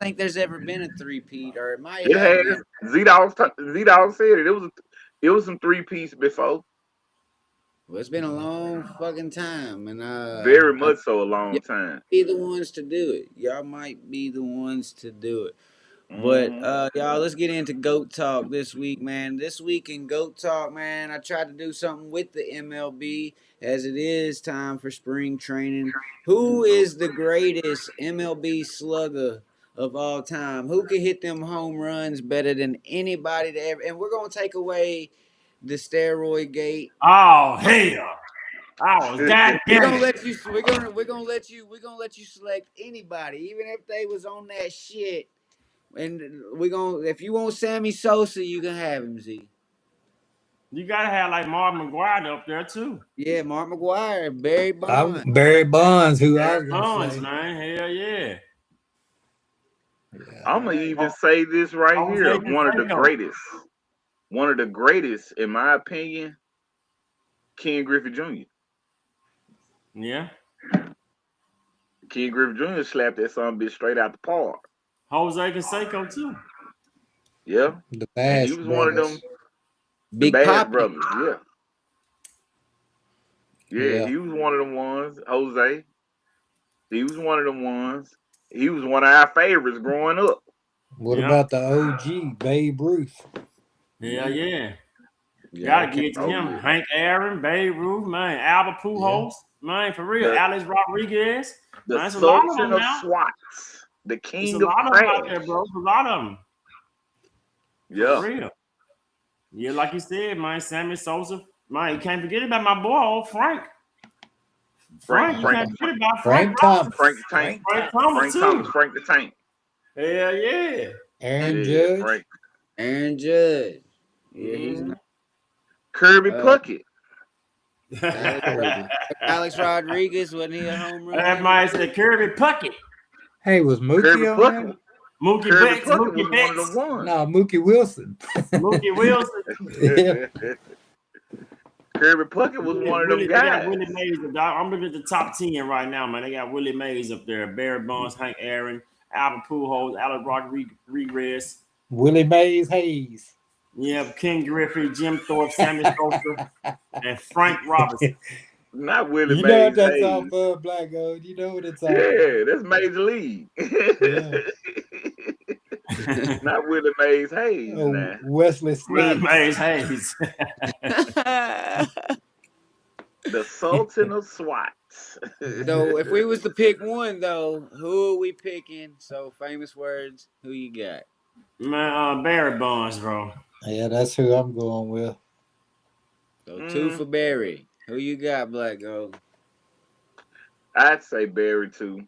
I think there's ever been a three-peat, or it might It have has. been. Z-Dogg said it. It was some 3-piece before. Well, it's been a long fucking time, and Very much so a long time. be the ones to do it. Y'all might be the ones to do it. But Mhm. y'all, let's get into GOAT Talk this week, man. This week in GOAT Talk, man, I tried to do something with the MLB as it is time for spring training. Who is the greatest MLB slugger of all time? Who can hit them home runs better than anybody to ever? And we're gonna take away the steroid gate. Oh hell! Oh god We're damn gonna it! let you. We're gonna let you select anybody, even if they was on that shit. And if you want Sammy Sosa, you can have him, Z. You gotta have like Mark McGuire up there too. Yeah, Mark McGuire, Barry Bonds. Barry Bonds, who I was Barry going to Bonds, say. man. Hell yeah. I'm gonna even say this right Jose here. One of the Canseco. greatest, in my opinion, Ken Griffey Jr. Yeah. Ken Griffey Jr. slapped that son bitch straight out the park. Jose Canseco too. Yeah. The And Bash he was one of them Big Bash Poppy. brothers. Yeah. Yeah, he was one of them ones. Jose. He was one of them ones. He was one of our favorites growing up. What Yeah. about the OG, Babe Ruth? Hell yeah. Yeah, Gotta get to Oh, him. yeah. Hank Aaron, Babe Ruth, man. Albert Pujols, man, for real. Alex Rodriguez. The Man, it's a lot of Sultan them of now. Swats. The It's king a of lot of them out trash. there, bro. It's a lot of them. Yeah. For real. Yeah, like you said, man, Sammy Sosa. Man, you can't forget about my boy, old Frank. Frank, you can't forget about Frank Thomas. Frank the Tank. Frank Thomas, too. Frank the Tank. Hell yeah. Aaron Yeah, Judge. Frank. Aaron Judge. Yeah, he's not. Kirby Puckett. Alex Rodriguez, wasn't he a home run? That might say Kirby Puckett. Hey, was Mookie Kirby on Puckett. there? Mookie Kirby Betts. Puckett Mookie was one of Betts. the ones. No, Mookie Wilson. Mookie Wilson. Yeah. Kirby Puckett was one of them They got guys. Willie Mays. I'm looking at the top 10 right now, man. They got Willie Mays up there. Barry Bonds, Hank Aaron, Albert Pujols, Alex Rodriguez. Willie Mays Hayes. Yeah, Ken Griffey, Jim Thorpe, Sammy Sosa, and Frank Robinson. Not Willie You know Mays what that's Hayes. off of, BlackGold. You know what it's off Yeah, that's Major League. Yeah. Not Willie Mays Hayes. Oh, Nah. Wesley Willie Snipes. Mays Hayes. The Sultan of Swats. So if we was to pick one though, who are we picking? So famous words, who you got? Man, Barry Bonds, bro. Yeah, that's who I'm going with. So 2 for Barry. Who you got, BlackGold? I'd say Barry too.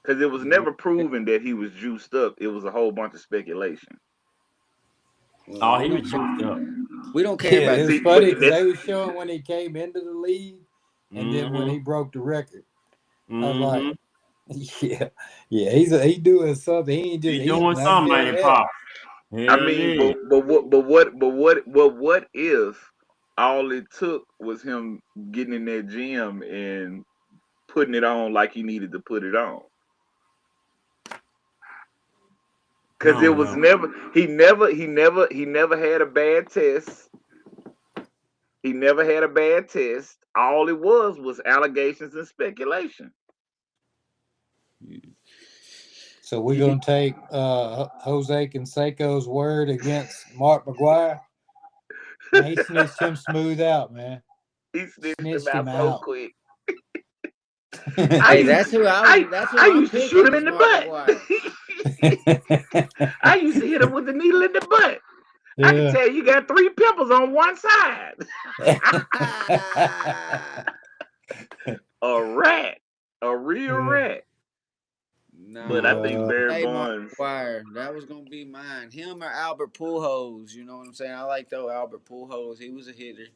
Because it was never proven that he was juiced up. It was a whole bunch of speculation. Well, Oh, he was juiced up. We don't care Yeah, about it was See, funny but because they was showing when he came into the league and then when he broke the record. I was like, yeah, he's doing something. He ain't just He's eating doing nothing something, but man, that. Pop. I mean, but what if all it took was him getting in that gym and putting it on like he needed to put it on? Because it was never he never had a bad test. He never had a bad test. All it was allegations and speculation. So we're gonna take Jose Canseco's word against Mark McGuire. Man, he snitched him smooth out, man. He snitched him Snitched him out so out. quick. Hey, that's who I I'm used to shoot picking him is in the Mark butt. McGuire. I used to hit him with the needle in the butt. I can Yeah. tell you got 3 pimples on one side. A rat. A real rat. But I think No, Barry hey, Mark Bonds. McGuire, that was gonna be mine. Him or Albert Pujols, you know what I'm saying? I like though Albert Pujols. He was a hitter,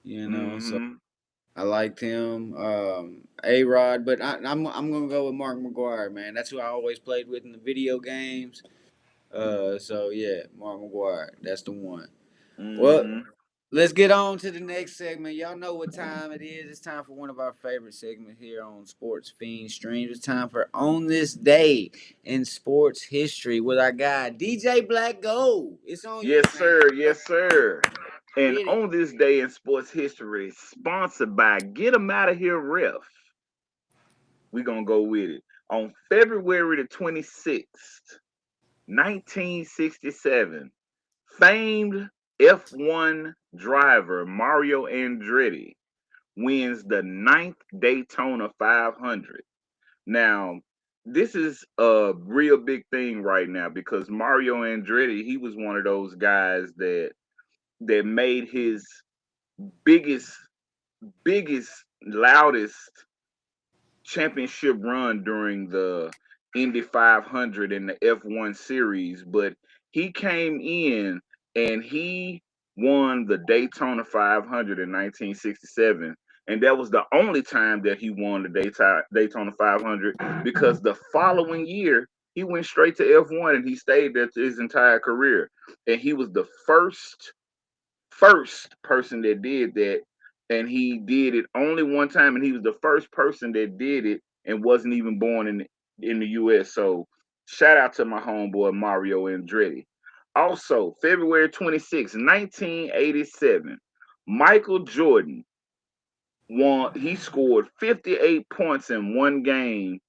you know. So Mm-hmm. I liked him. A-Rod, but I'm gonna go with Mark McGuire, man. That's who I always played with in the video games. So yeah, Mark McGuire, that's the one. Well, Mm-hmm. let's get on to the next segment. Y'all know what time it is. It's time for one of our favorite segments here on Sports Fiens Streams. It's time for On This Day in Sports History with our guy, DJ BlackGold. It's on you, Yes, man. sir. Yes, sir. And Get it. on this day in sports history, sponsored by Get 'em Out of Here Ref, we're going to go with it. On February the 26th, 1967, famed F1 driver Mario Andretti wins the 9th Daytona 500. Now, this is a real big thing right now because Mario Andretti, he was one of those guys that made his biggest, loudest championship run during the Indy 500 and the F1 series, but he came in and he won the Daytona 500 in 1967. And that was the only time that he won the Daytona 500 because the following year he went straight to F1 and he stayed there his entire career. And he was the first person that did that, and he did it only one time, and he was the first person that did it and wasn't even born in the U.S. So shout out to my homeboy Mario Andretti. Also, February 26, 1987, Michael Jordan won. He scored 58 points in one game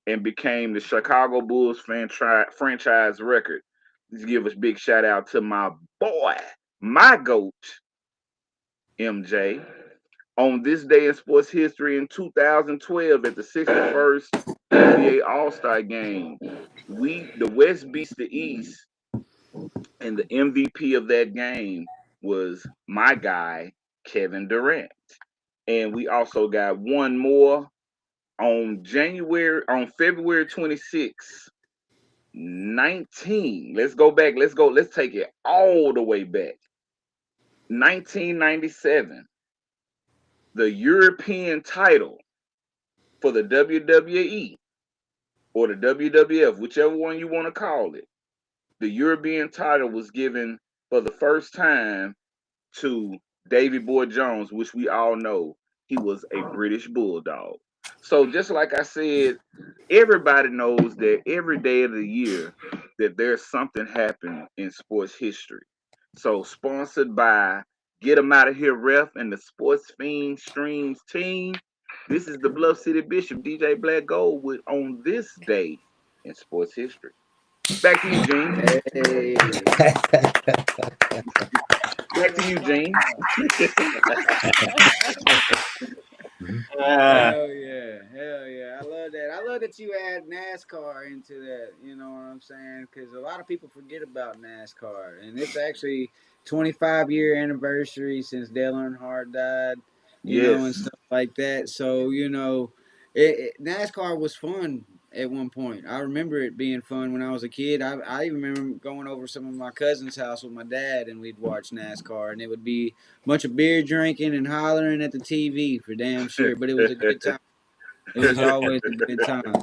and became the Chicago Bulls franchise record. Let's give a big shout out to my boy, my GOAT, MJ. On this day in sports history in 2012 at the 61st NBA All-Star Game, the West beats the East, and the MVP of that game was my guy, Kevin Durant. And we also got one more on February 26th, 19. Let's go back. Let's take it all the way back. 1997. The European title for the WWE or the WWF, whichever one you want to call it, the European title was given for the first time to Davy Boy Jones, which we all know he was a British Bulldog. So just like I said, everybody knows that every day of the year that there's something happening in sports history. So sponsored by Get 'em Out of Here Ref and the Sports Fiens Streams team. This is the Bluff City Bishop, DJ BlackGold, with On This Day in Sports History. Back to you, Gene. Hey. Back to you, Gene. Hell yeah. Hell yeah. I love that. I love that you add NASCAR into that. You know what I'm saying? Because a lot of people forget about NASCAR. And it's actually 25-year anniversary since Dale Earnhardt died, you know, and Yes. stuff like that. So, you know, NASCAR was fun at one point. I remember it being fun when I was a kid. I even remember going over some of my cousin's house with my dad, and we'd watch NASCAR, and it would be a bunch of beer drinking and hollering at the TV for damn sure. But it was a good time. It was always a good time.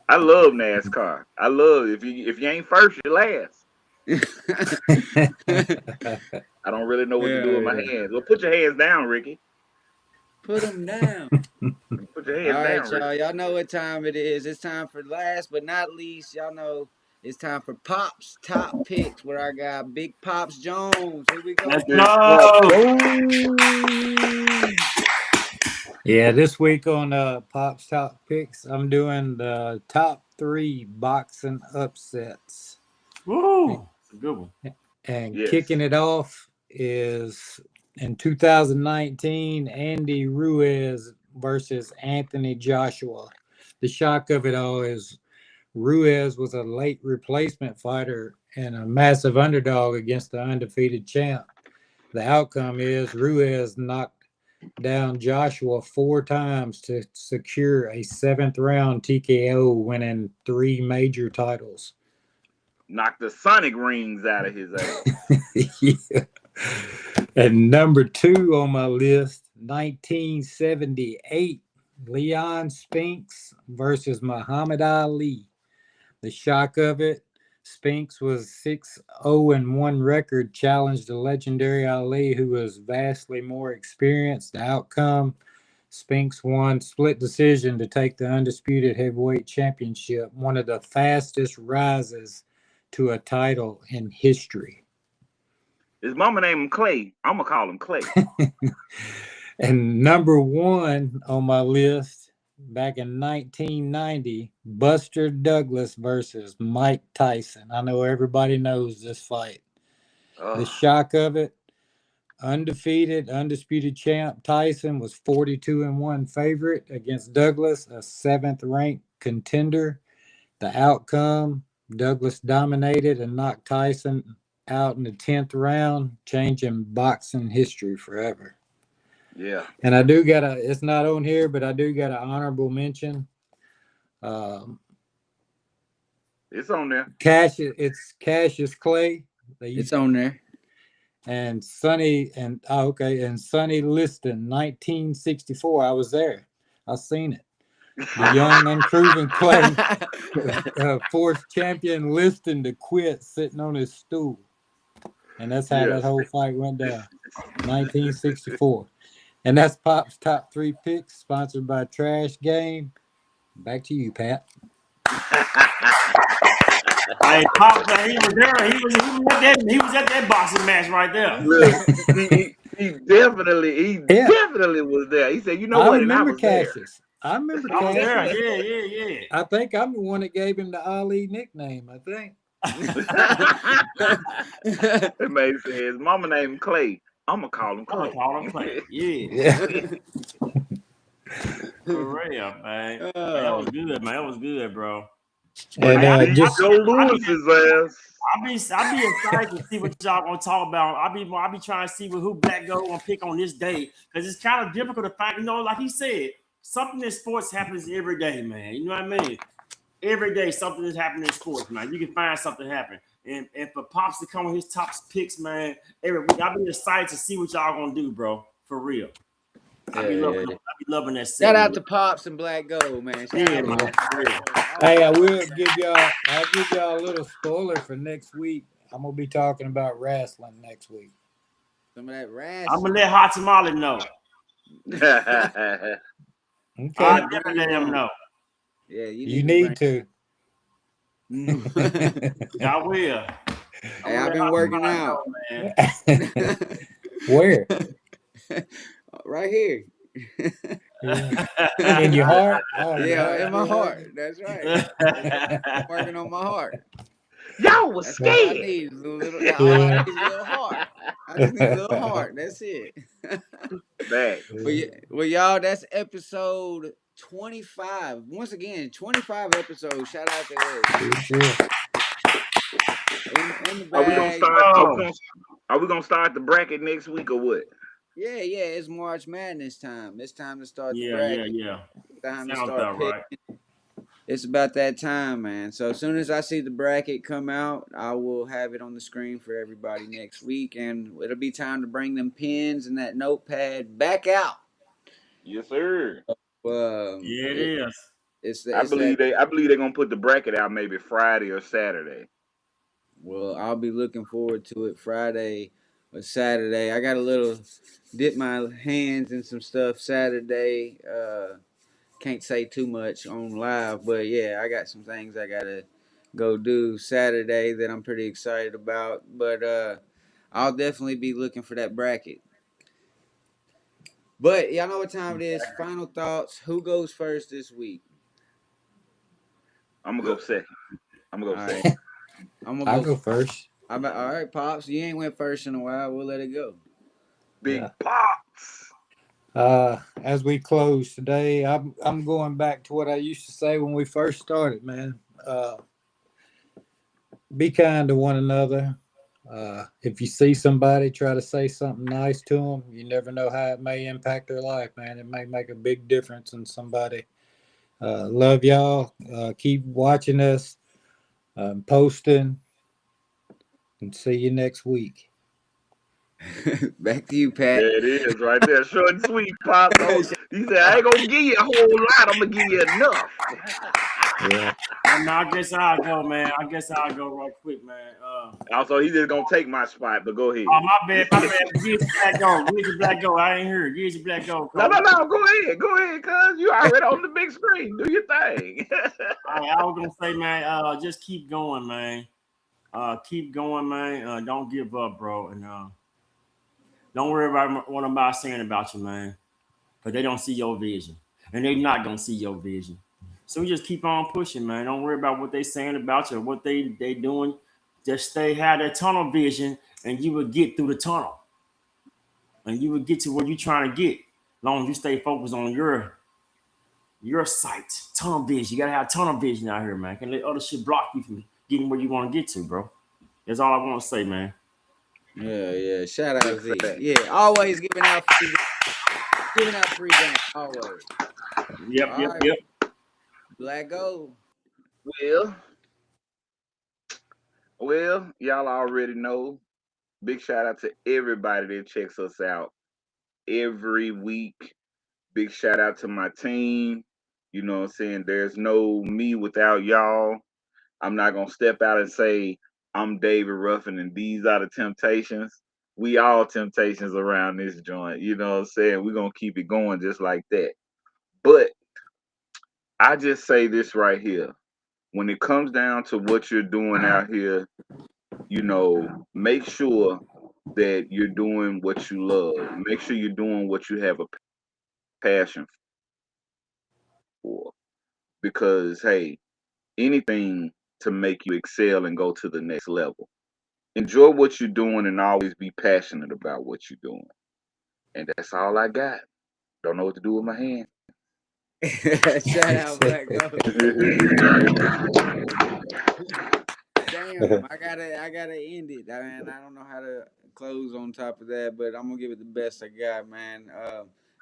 I love NASCAR. I love if you ain't first, you're last. I don't really know what to do with my hands. Well, put your hands down, Ricky. Put them down. Put your All hands right, down, y'all. Ricky. Y'all know what time it is. It's time for last but not least. Y'all know it's time for Pop's Top Picks with our guy, Big Pops Jones. Here we go. Let's Big go. Yeah, this week on Pop's Top Picks, I'm doing the top 3 boxing upsets. Woo. It's a good one. And Yes. kicking it off is in 2019, Andy Ruiz versus Anthony Joshua. The shock of it all is Ruiz was a late replacement fighter and a massive underdog against the undefeated champ. The outcome is Ruiz knocked down Joshua 4 times to secure a 7th round TKO, winning 3 major titles. Knocked the Sonic rings out of his ass. Yeah. And number 2 on my list, 1978, Leon Spinks versus Muhammad Ali. The shock of it, Spinks was 6-0-1 record, challenged the legendary Ali, who was vastly more experienced. The outcome, Spinks won split decision to take the undisputed heavyweight championship, one of the fastest rises to a title in history. His mama named him Clay. I'm going to call him Clay. And number 1 on my list, back in 1990, Buster Douglas versus Mike Tyson. I know everybody knows this fight. The shock of it, undisputed champ Tyson was 42-1 favorite against Douglas, a 7th ranked contender. The outcome, Douglas dominated and knocked Tyson out in the 10th round, changing boxing history forever. Yeah. And I do got it's not on here, but I do got an honorable mention. It's on there. Cassius Clay. It's on there. And Sonny Liston, 1964. I was there. I seen it. The young, unproven Clay forced champion Liston to quit sitting on his stool. And that's how that whole fight went down. 1964. And that's Pop's top 3 picks, sponsored by Trash Game. Back to you, Pat. Hey, Pop, he was there. He was at that boxing match right there. Look, he definitely was there. He said, "You know what?" I remember Cassius. There. I remember I was Cassius. there. Yeah. I think I'm the one that gave him the Ali nickname, I think. It made sense. His mama named him Clay. I'm going to call him Clay. Yeah. For real, man. That was good, man. That was good, bro. And Joe Lewis's ass. I be excited to see what y'all gonna talk about. I be trying to see who BlackGold gonna pick on this day, because it's kind of difficult to find. Like he said, something in sports happens every day, man. You know what I mean? Every day something is happening in sports, man. You can find something happen. And for Pops to come with his top picks, man, every week, I be excited to see what y'all gonna do, bro. For real. I be loving that. Shout out to Pops and BlackGold, man. Man. Hey, I'll give y'all a little spoiler for next week. I'm gonna be talking about wrestling next week. Some of that wrestling. I'm gonna let Hot Tamale know. Okay. I'll definitely let him know. Yeah, you need to. I will. Hey, I've been working out, man. Where? Right here. In your heart? Oh, yeah, in my heart. That's right. I'm working on my heart. Y'all was scared. I need a little heart. I just need a little heart. That's it. Well, y'all, that's episode 25. Once again, 25 episodes. Shout out to us. Are we gonna start the bracket next week or what? Yeah, it's March Madness time. It's time to start the bracket. Yeah. Time to start picking. Right. It's about that time, man. So as soon as I see the bracket come out, I will have it on the screen for everybody next week, and it'll be time to bring them pens and that notepad back out. Yes, sir. It is. I believe they're gonna put the bracket out maybe Friday or Saturday. Well, I'll be looking forward to it Friday or Saturday. I got a little dip my hands in some stuff Saturday. Can't say too much on live, but yeah, I got some things I gotta go do Saturday that I'm pretty excited about. But I'll definitely be looking for that bracket. But y'all know what time it is. Final thoughts. Who goes first this week? I'm gonna go second. Right. I'll go first. All right, Pops. You ain't went first in a while. We'll let it go. Big Yeah. Pops. As we close today, I'm going back to what I used to say when we first started, man. Be kind to one another. If you see somebody, try to say something nice to them. You never know how it may impact their life, man. It may make a big difference in somebody. Love y'all. Keep watching us, posting, and see you next week. Back to you, Pat. There it is, right there. Short and sweet, Pops. He said, I ain't gonna give you a whole lot. I'm gonna give you enough. Yeah. I guess I'll go, man. I guess I'll go right quick, man. Also, he's just gonna take my spot, but go ahead. Oh, my bad. Get your BlackGold. Get your BlackGold. I ain't here. Get your BlackGold. No. Go ahead, cuz you already on the big screen. Do your thing. I was gonna say, man, just keep going, man. Keep going, man. Don't give up, bro. And don't worry about what I'm about saying about you, man. Because they don't see your vision. And they're not gonna see your vision. So we just keep on pushing, man. Don't worry about what they saying about you or what they doing. Just have that tunnel vision, and you will get through the tunnel. And you will get to where you're trying to get. As long as you stay focused on your sight, tunnel vision. You gotta have tunnel vision out here, man. Can't let other shit block you from getting where you want to get to, bro. That's all I want to say, man. Yeah. Shout out Z. Yeah, always giving out free game. Always. Yep. BlackGold. Well, y'all already know. Big shout out to everybody that checks us out every week. Big shout out to my team. You know what I'm saying? There's no me without y'all. I'm not going to step out and say, I'm David Ruffin and these are the Temptations. We all Temptations around this joint. You know what I'm saying? We're going to keep it going just like that. But I just say this right here. When it comes down to what you're doing out here, you know, make sure that you're doing what you love. Make sure you're doing what you have a passion for. Because, hey, anything to make you excel and go to the next level. Enjoy what you're doing and always be passionate about what you're doing. And that's all I got. Don't know what to do with my hand. Shout out BlackGold. Damn, I gotta end it. I don't know how to close on top of that, but I'm gonna give it the best I got, man.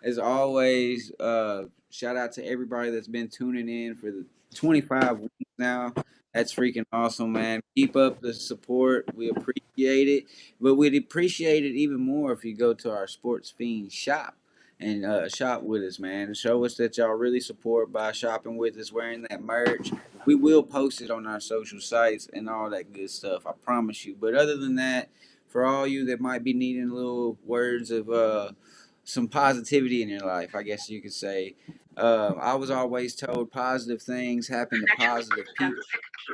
As always, shout out to everybody that's been tuning in for the 25 weeks now. That's freaking awesome, man. Keep up the support. We appreciate it, but we'd appreciate it even more if you go to our Sports Fiends shop and shop with us, man. And show us that y'all really support by shopping with us, wearing that merch. We will post it on our social sites and all that good stuff. I promise you. But other than that, for all you that might be needing little words of some positivity in your life, I guess you could say, I was always told positive things happen to positive people.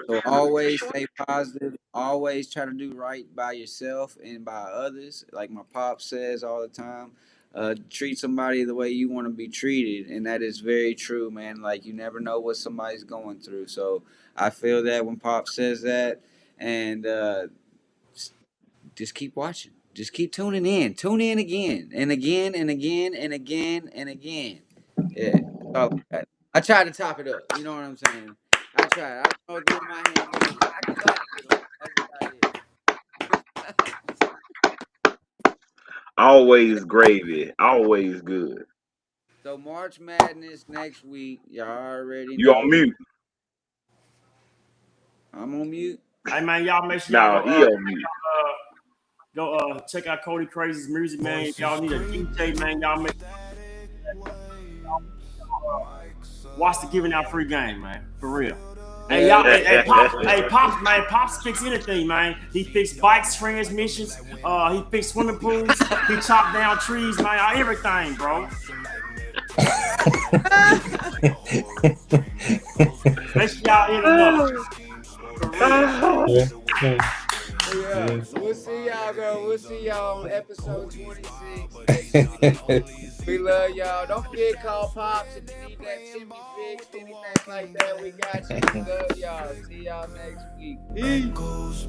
So always stay positive. Always try to do right by yourself and by others. Like my pop says all the time. Treat somebody the way you want to be treated, and that is very true, man. Like you never know what somebody's going through. So I feel that when Pop says that, and just keep watching, just keep tuning in, tune in again and again and again and again and again. Yeah, that's all I got. I tried to top it up. You know what I'm saying? I tried. I don't know what to do with my hand. But I can clap it. That's about it. Always gravy. Always good. So March Madness next week. Y'all already know. You on mute. I'm on mute. Hey, man, y'all make sure No, y'all he on mute. go check out Cody CraZee's music, man. If y'all need a DJ, man, y'all make watch the giving out free game, man. For real. Hey, y'all, Pops, man, Pops fix anything, man. He fixed bikes, transmissions, he fixed swimming pools, he chopped down trees, man, everything, bro. Make sure y'all hit him up. Yeah. We'll see y'all, bro. We'll see y'all on episode 26. We love y'all. Don't forget, call Pops if you need that chimney fixed, anything like that. We got you. We love y'all. See y'all next week. Peace.